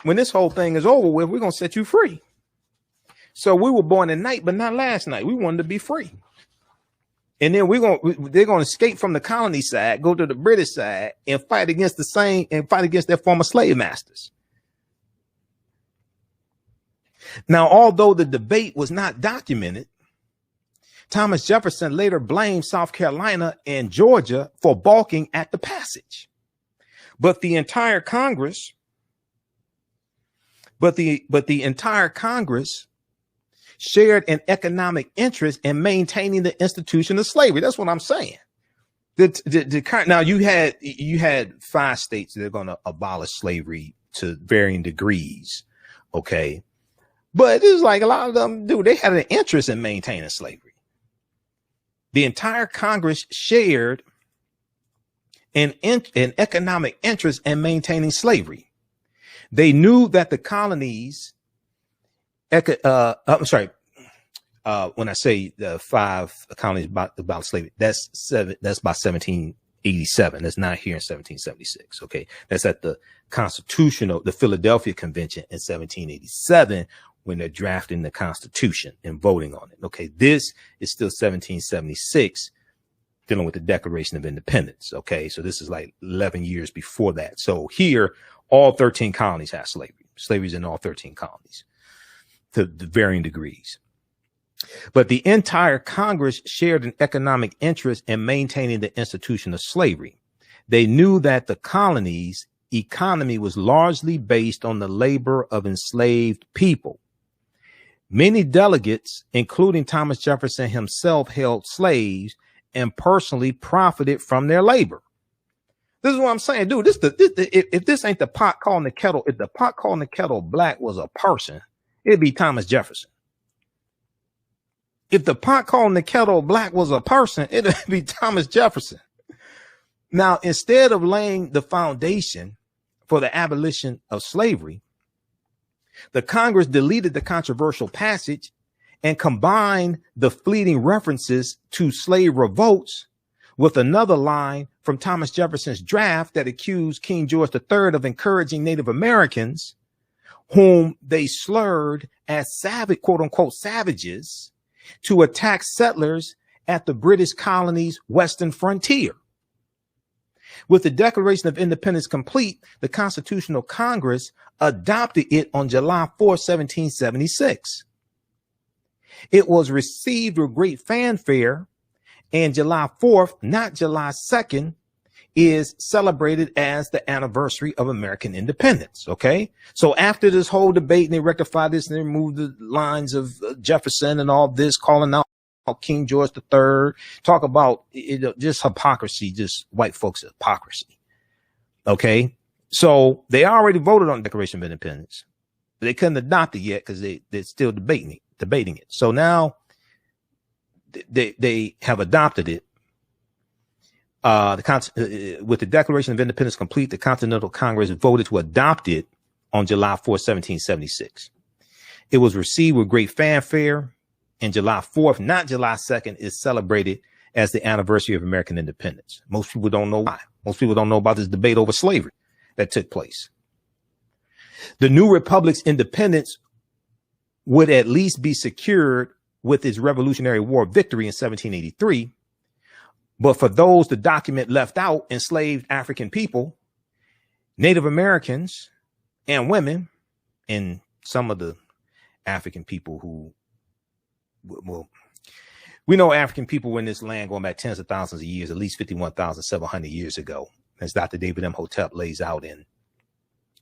when this whole thing is over with, we're going to set you free. So we were born at night, but not last night. We wanted to be free. And then they're going to escape from the colony side, go to the British side and fight against their former slave masters. Now, although the debate was not documented, Thomas Jefferson later blamed South Carolina and Georgia for balking at the passage. But the entire Congress shared an economic interest in maintaining the institution of slavery. That's what I'm saying. Now you had 5 states that are going to abolish slavery to varying degrees. Okay. But it's like a lot of them, they had an interest in maintaining slavery. The entire Congress shared an economic interest in maintaining slavery. They knew that the colonies, when I say the 5 colonies about slavery, that's by 1787. That's not here in 1776. Okay. That's at the Philadelphia Convention in 1787, when they're drafting the Constitution and voting on it. Okay. This is still 1776, dealing with the Declaration of Independence. Okay. So this is like 11 years before that. So here, all 13 colonies have slavery. Slavery's in all 13 colonies to varying degrees. But the entire Congress shared an economic interest in maintaining the institution of slavery. They knew that the colonies' economy was largely based on the labor of enslaved people. Many delegates, including Thomas Jefferson himself, held slaves and personally profited from their labor. This is what I'm saying, dude. If this ain't the pot calling the kettle, if the pot calling the kettle black was a person, it'd be Thomas Jefferson. If the pot calling the kettle black was a person, it'd be Thomas Jefferson. Now, instead of laying the foundation for the abolition of slavery, the Congress deleted the controversial passage and combined the fleeting references to slave revolts with another line from Thomas Jefferson's draft that accused King George III of encouraging Native Americans, whom they slurred as savage, quote unquote, savages, to attack settlers at the British colony's western frontier. With the Declaration of Independence complete, the Constitutional Congress adopted it on July 4, 1776. It was received with great fanfare, and July 4th, not July 2nd, is celebrated as the anniversary of American independence. Okay. So after this whole debate, and they rectified this and they removed the lines of Jefferson and all this, calling out King George III, talk about just hypocrisy, just white folks' hypocrisy. Okay. So they already voted on the Declaration of Independence, but they couldn't adopt it yet because they're still debating it. So now they have adopted it. With the Declaration of Independence complete, the Continental Congress voted to adopt it on July 4, 1776. It was received with great fanfare, and July 4th, not July 2nd, is celebrated as the anniversary of American independence. Most people don't know why. Most people don't know about this debate over slavery that took place. The new republic's independence would at least be secured with its Revolutionary War victory in 1783. But for those the document left out, enslaved African people, Native Americans, and women, and some of the African people who, well, we know African people were in this land going back tens of thousands of years, at least 51,700 years ago, as Dr. David Imhotep lays out in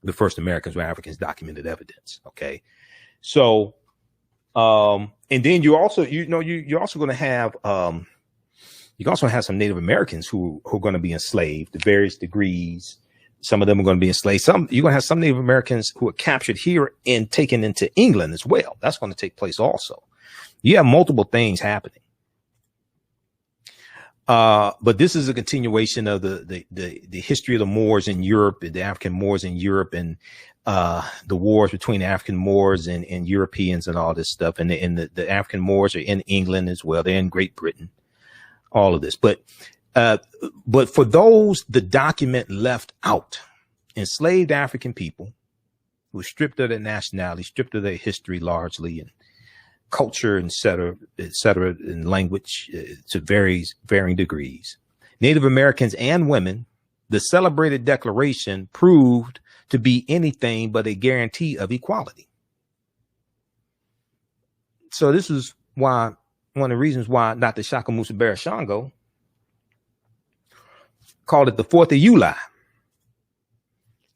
The First Americans Were Africans, Documented Evidence. Okay. So, and then you're also going to have, you can also have some Native Americans who are going to be enslaved to various degrees. Some of them are going to be enslaved. You're going to have some Native Americans who are captured here and taken into England as well. That's going to take place also. You have multiple things happening. But this is a continuation of the history of the Moors in Europe, the African Moors in Europe, and the wars between African Moors and Europeans and all this stuff. And the African Moors are in England as well. They're in Great Britain. All of this, but for those the document left out, enslaved African people who were stripped of their nationality, stripped of their history largely, and culture, et cetera, and language to varying degrees. Native Americans and women, the celebrated declaration proved to be anything but a guarantee of equality. So this is why. One of the reasons why Dr. Shaka Musa Barashango called it the 4th of July.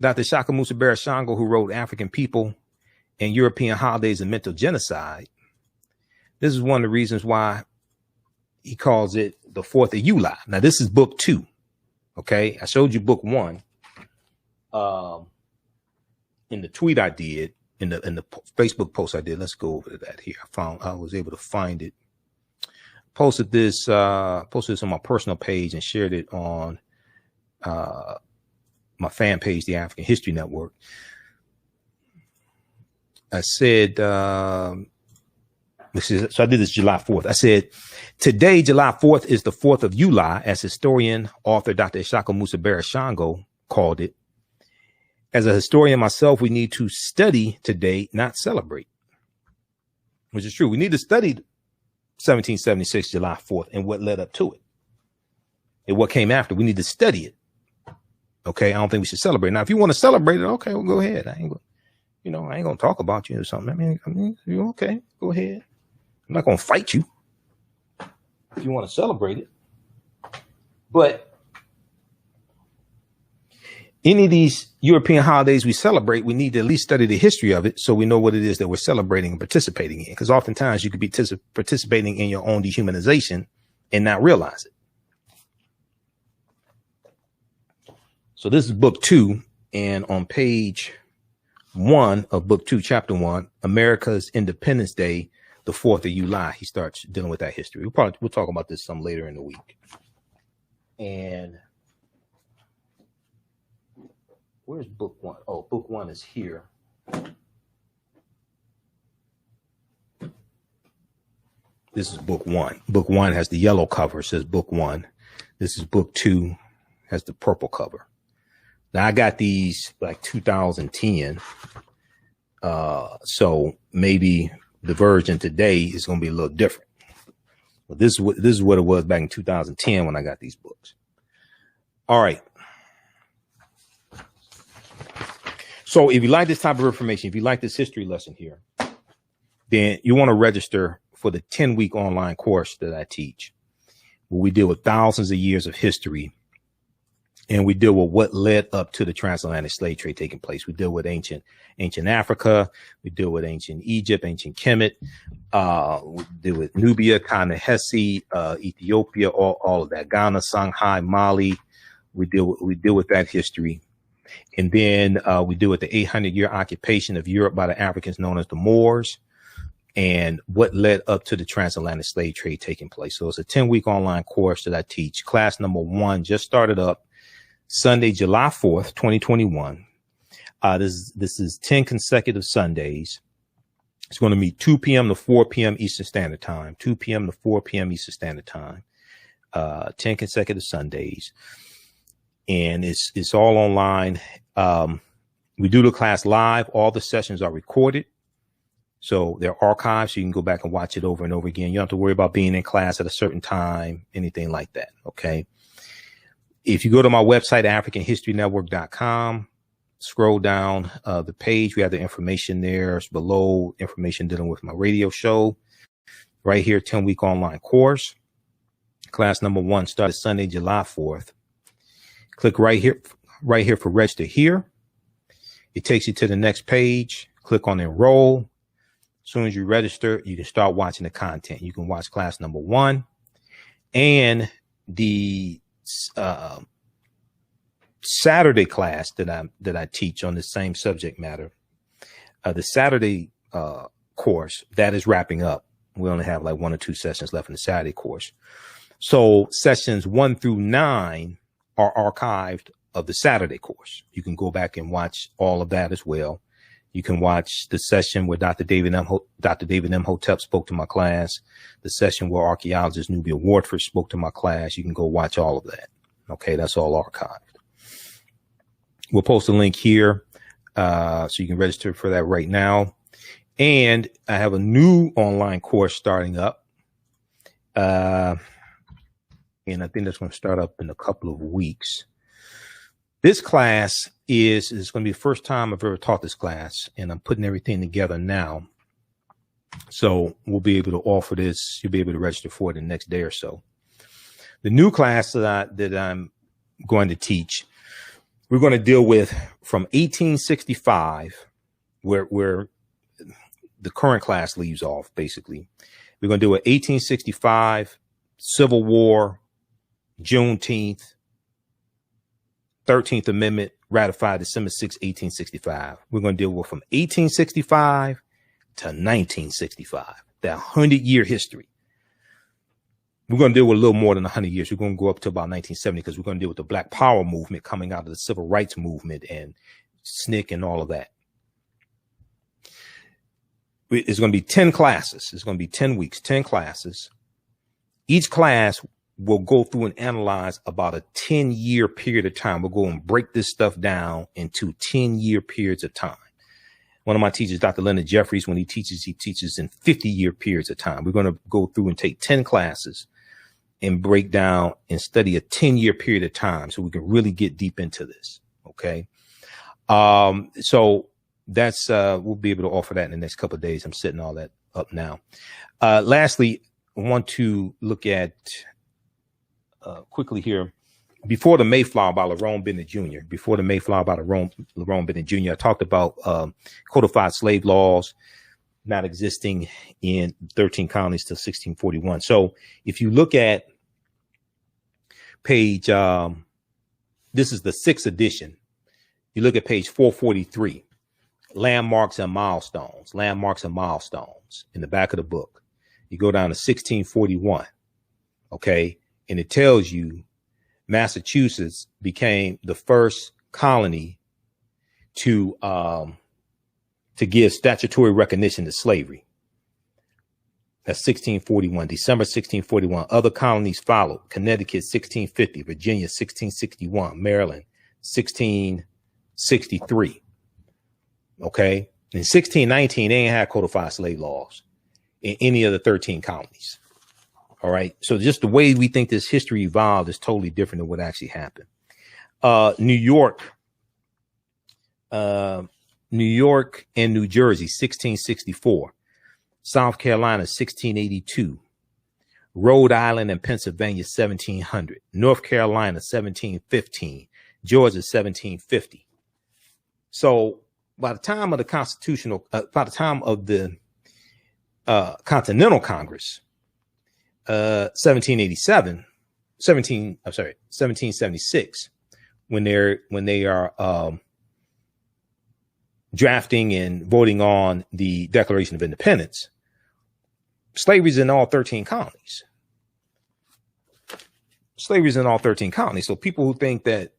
Dr. Shaka Musa Barashango, who wrote African People and European Holidays and Mental Genocide, this is one of the reasons why he calls it the 4th of July. Now, this is book 2. Okay, I showed you book 1 in the tweet I did, in the Facebook post I did. Let's go over to that here. I was able to find it. Posted this on my personal page and shared it on my fan page, the African History Network. I said, so I did this July 4th. I said, today, July 4th is the 4th of July, as historian, author Dr. Shaka Musa Barashango called it. As a historian myself, we need to study today, not celebrate, which is true. We need to study 1776, July 4th, and what led up to it and what came after. We need to study it. Okay. I don't think we should celebrate. Now, if you want to celebrate it, okay, well, go ahead. I ain't going to talk about you or something. I mean, you're okay. Go ahead. I'm not going to fight you if you want to celebrate it. But any of these European holidays we celebrate, we need to at least study the history of it so we know what it is that we're celebrating and participating in. Because oftentimes you could be participating in your own dehumanization and not realize it. So this is book 2. And on page 1 of book 2, chapter 1, America's Independence Day, the 4th of July, he starts dealing with that history. We'll talk about this some later in the week. And where's book 1? Oh, book 1 is here. This is book 1. Book 1 has the yellow cover, says book 1. This is book 2, has the purple cover. Now I got these like 2010. So maybe the version today is going to be a little different. But this is what it was back in 2010 when I got these books. All right. So if you like this type of information, if you like this history lesson here, then you want to register for the 10-week online course that I teach, where we deal with thousands of years of history. And we deal with what led up to the transatlantic slave trade taking place. We deal with ancient Africa. We deal with ancient Egypt, ancient Kemet. We deal with Nubia, Ta-Nehisi, Ethiopia, all of that. Ghana, Songhai, Mali. We deal with that history. And then we deal with the 800-year occupation of Europe by the Africans known as the Moors, and what led up to the transatlantic slave trade taking place. So it's a 10-week online course that I teach. Class number 1 just started up Sunday, July 4th, 2021. This is 10 consecutive Sundays. It's going to be 2 p.m. to 4 p.m. Eastern Standard Time, 2 p.m. to 4 p.m. Eastern Standard Time, 10 consecutive Sundays. And it's all online. We do the class live. All the sessions are recorded. So they're archived, so you can go back and watch it over and over again. You don't have to worry about being in class at a certain time, anything like that. Okay. If you go to my website, AfricanHistoryNetwork.com, scroll down the page, we have the information there. It's below information dealing with my radio show. Right here, 10-week online course. Class number 1 started Sunday, July 4th. Click right here for register here. It takes you to the next page. Click on enroll. As soon as you register, you can start watching the content. You can watch class number 1 and the Saturday class that I teach on the same subject matter. The Saturday course that is wrapping up. We only have like 1 or 2 sessions left in the Saturday course. So sessions 1 through 9 are archived of the Saturday course. You can go back and watch all of that as well. You can watch the session where Dr. David Imhotep spoke to my class, the session where archaeologist Nubia Wardford spoke to my class. You can go watch all of that. Okay, that's all archived. We'll post a link here so you can register for that right now. And I have a new online course starting up. And I think that's going to start up in a couple of weeks. This class is going to be the first time I've ever taught this class, and I'm putting everything together now. So we'll be able to offer this. You'll be able to register for it in the next day or so. The new class that I'm going to teach, we're going to deal with from 1865, where the current class leaves off, basically. We're going to do 1865, Civil War, Juneteenth, 13th Amendment ratified December 6, 1865. We're going to deal with from 1865 to 1965, that 100-year history. We're going to deal with a little more than 100 years. We're going to go up to about 1970 because we're going to deal with the Black Power movement coming out of the Civil Rights movement and SNCC and all of that. It's going to be 10 classes. It's going to be 10 weeks, 10 classes. Each class will go through and analyze about a 10-year period of time. We'll go and break this stuff down into 10-year periods of time. One of my teachers, Dr. Leonard Jeffries, when he teaches in 50-year periods of time. We're going to go through and take 10 classes and break down and study a 10-year period of time so we can really get deep into this. Okay. So that's, we'll be able to offer that in the next couple of days. I'm setting all that up now. Lastly, I want to look at, quickly here, Before the Mayflower by Lerone Bennett Jr. Before the Mayflower by Lerone Bennett Jr. I talked about codified slave laws not existing in 13 colonies till 1641. So if you look at page, this is the 6th edition. You look at page 443, landmarks and milestones in the back of the book. You go down to 1641. Okay. And it tells you Massachusetts became the first colony to give statutory recognition to slavery. That's 1641, December 1641. Other colonies followed: Connecticut 1650, Virginia 1661, Maryland 1663. Okay. In 1619, they ain't had codified slave laws in any of the 13 colonies. All right. So just the way we think this history evolved is totally different than what actually happened. New York and New Jersey, 1664. South Carolina, 1682. Rhode Island and Pennsylvania, 1700. North Carolina, 1715. Georgia, 1750. So by the time of the Continental Congress, 1776, when they are drafting and voting on the Declaration of Independence, slavery's in all 13 colonies. Slavery's in all 13 colonies. So people who think that,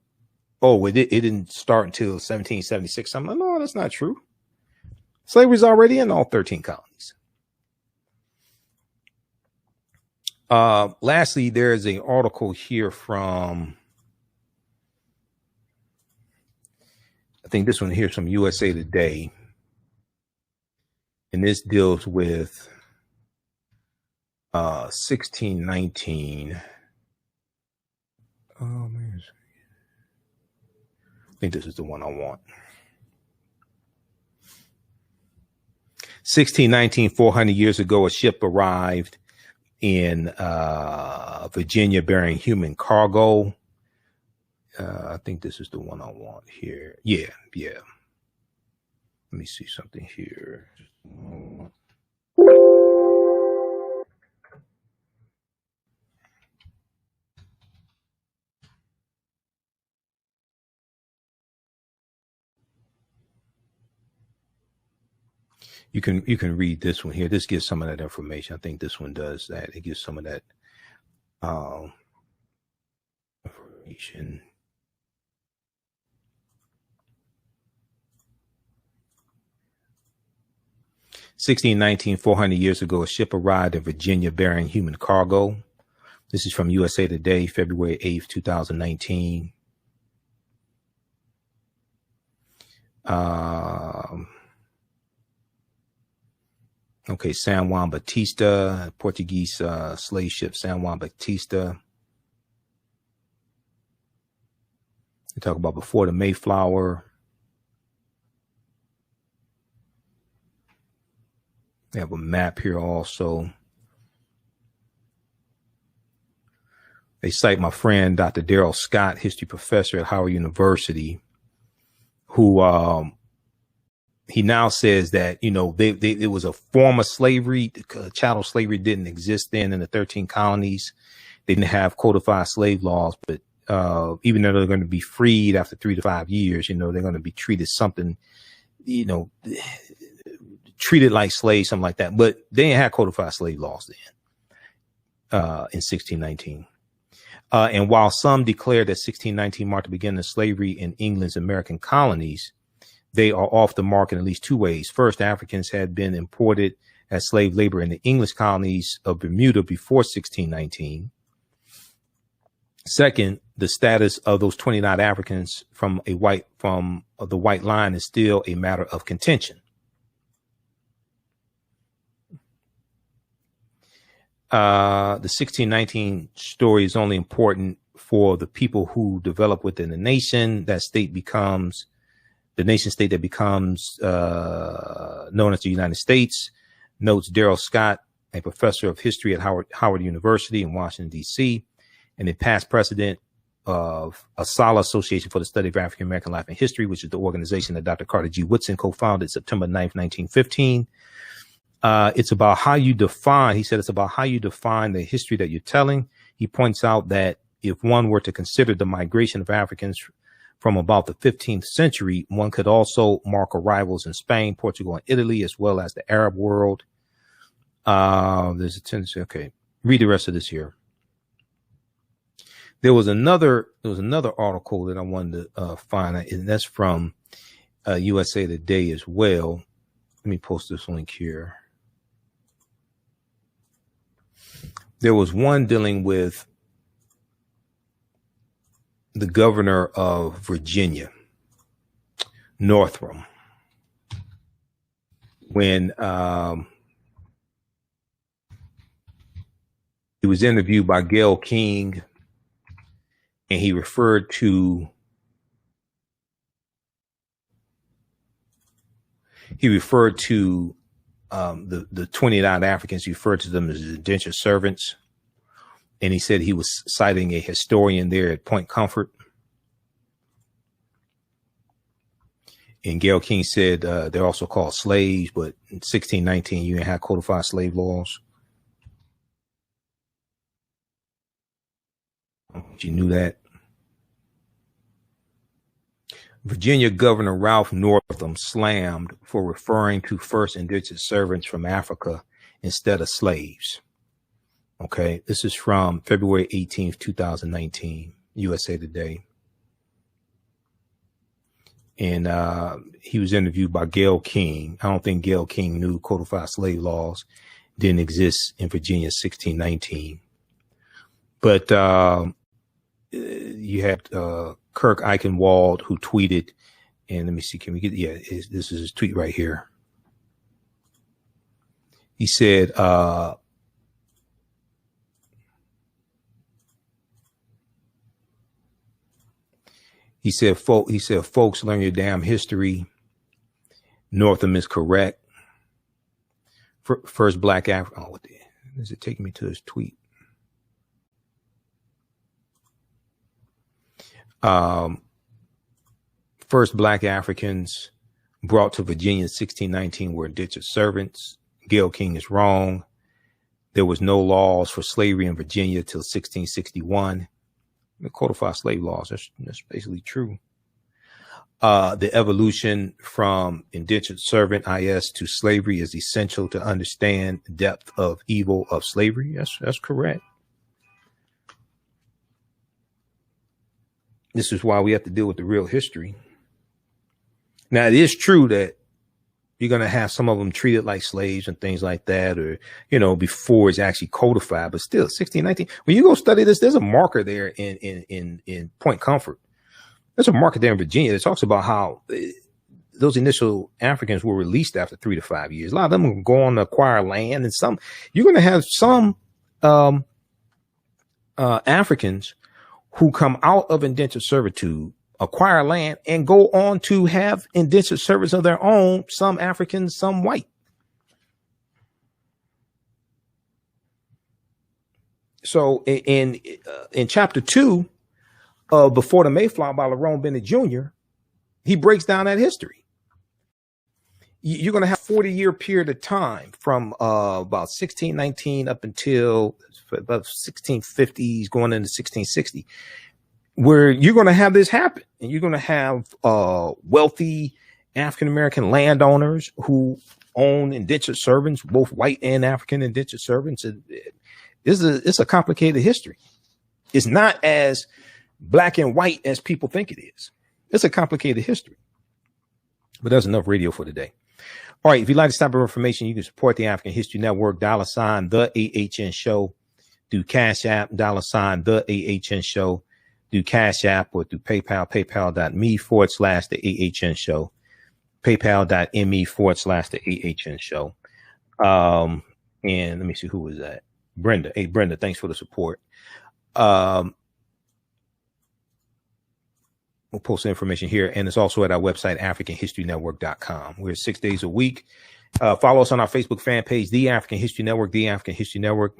oh, it didn't start until 1776, I'm like, no, that's not true. Slavery's already in all 13 colonies. Lastly, there's an article here from, I think this one here is from USA Today. And and this deals with 1619. Oh man, I think this is the one I want. 1619, 400 years ago, a ship arrived in Virginia bearing human cargo. I think this is the one I want here. Yeah. Let me see something here. You can read this one here. This gives some of that information. I think this one does that. It gives some of that information. (1619) 400 years ago, a ship arrived in Virginia bearing human cargo. This is from USA Today, February 8th, 2019. Okay, San Juan Batista, Portuguese slave ship San Juan Batista. They talk about before the Mayflower. They have a map here also. They cite my friend, Dr. Darrell Scott, history professor at Howard University, who he now says that, it was a form of slavery. Chattel slavery didn't exist then in the 13 colonies. They didn't have codified slave laws, but even though they're going to be freed after 3 to 5 years, they're going to be treated something, treated like slaves, something like that. But they didn't have codified slave laws then in 1619. And while some declare that 1619 marked the beginning of slavery in England's American colonies, they are off the mark in at least two ways. First, Africans had been imported as slave labor in the English colonies of Bermuda before 1619. Second, the status of those 29 Africans from the white line is still a matter of contention. The 1619 story is only important for the people who develop within the nation. That state becomes the nation state that becomes known as the United States, notes Darrell Scott, a professor of history at Howard University in Washington, D.C., and a past president of ASALH, Association for the Study of African American Life and History, which is the organization that Dr. Carter G. Woodson co-founded September 9th, 1915. It's about how you define, he said, it's about how you define the history that you're telling. He points out that if one were to consider the migration of Africans from about the 15th century, one could also mark arrivals in Spain, Portugal, and Italy, as well as the Arab world. There's a tendency. Okay, read the rest of this here. There was another article that I wanted to find, and that's from USA Today as well. Let me post this link here. There was one dealing with the governor of Virginia, Northam, when he was interviewed by Gayle King, and he referred to the 29 Africans. He referred to them as indentured servants. And he said he was citing a historian there at Point Comfort. And Gayle King said they're also called slaves, but in 1619, you didn't have codified slave laws. You knew that. Virginia Governor Ralph Northam slammed for referring to first indentured servants from Africa instead of slaves. Okay, this is from February 18th, 2019, USA Today. And he was interviewed by Gayle King. I don't think Gayle King knew codified slave laws didn't exist in Virginia 1619. But you had Kirk Eichenwald, who tweeted, and let me see, can we get, this is his tweet right here. He said, folks, learn your damn history. Northam is correct. First black African. Oh, what is it taking me to his tweet? First black Africans brought to Virginia in 1619 were indentured servants. Gail King is wrong. There was no laws for slavery in Virginia till 1661. The codified slave laws. That's basically true. The evolution from indentured servant IS to slavery is essential to understand the depth of evil of slavery. That's correct. This is why we have to deal with the real history. Now, it is true that you're going to have some of them treated like slaves and things like that, or, before it's actually codified, but still 1619. When you go study this, there's a marker there in Point Comfort. There's a marker there in Virginia that talks about how those initial Africans were released after 3 to 5 years. A lot of them will go on to acquire land, and you're going to have some Africans who come out of indentured servitude, acquire land, and go on to have indentured servants of their own, some African, some white. So in chapter 2 of Before the Mayflower by Lerone Bennett Jr., he breaks down that history. You're going to have a 40-year period of time from about 1619 up until about 1650s, going into 1660, where you're going to have this happen. And you're going to have wealthy African-American landowners who own indentured servants, both white and African indentured servants. It's a complicated history. It's not as black and white as people think it is. It's a complicated history. But that's enough radio for today. All right. If you'd like this type of information, you can support the African History Network, $ the AHN Show, through Cash App, $ the AHN Show, through Cash App, or through PayPal, paypal.me/the AHN Show, paypal.me/the AHN Show. And let me see, who was that? Brenda. Hey, Brenda, thanks for the support. We'll post the information here. And it's also at our website, AfricanHistoryNetwork.com. We're 6 days a week. Follow us on our Facebook fan page, The African History Network, The African History Network. My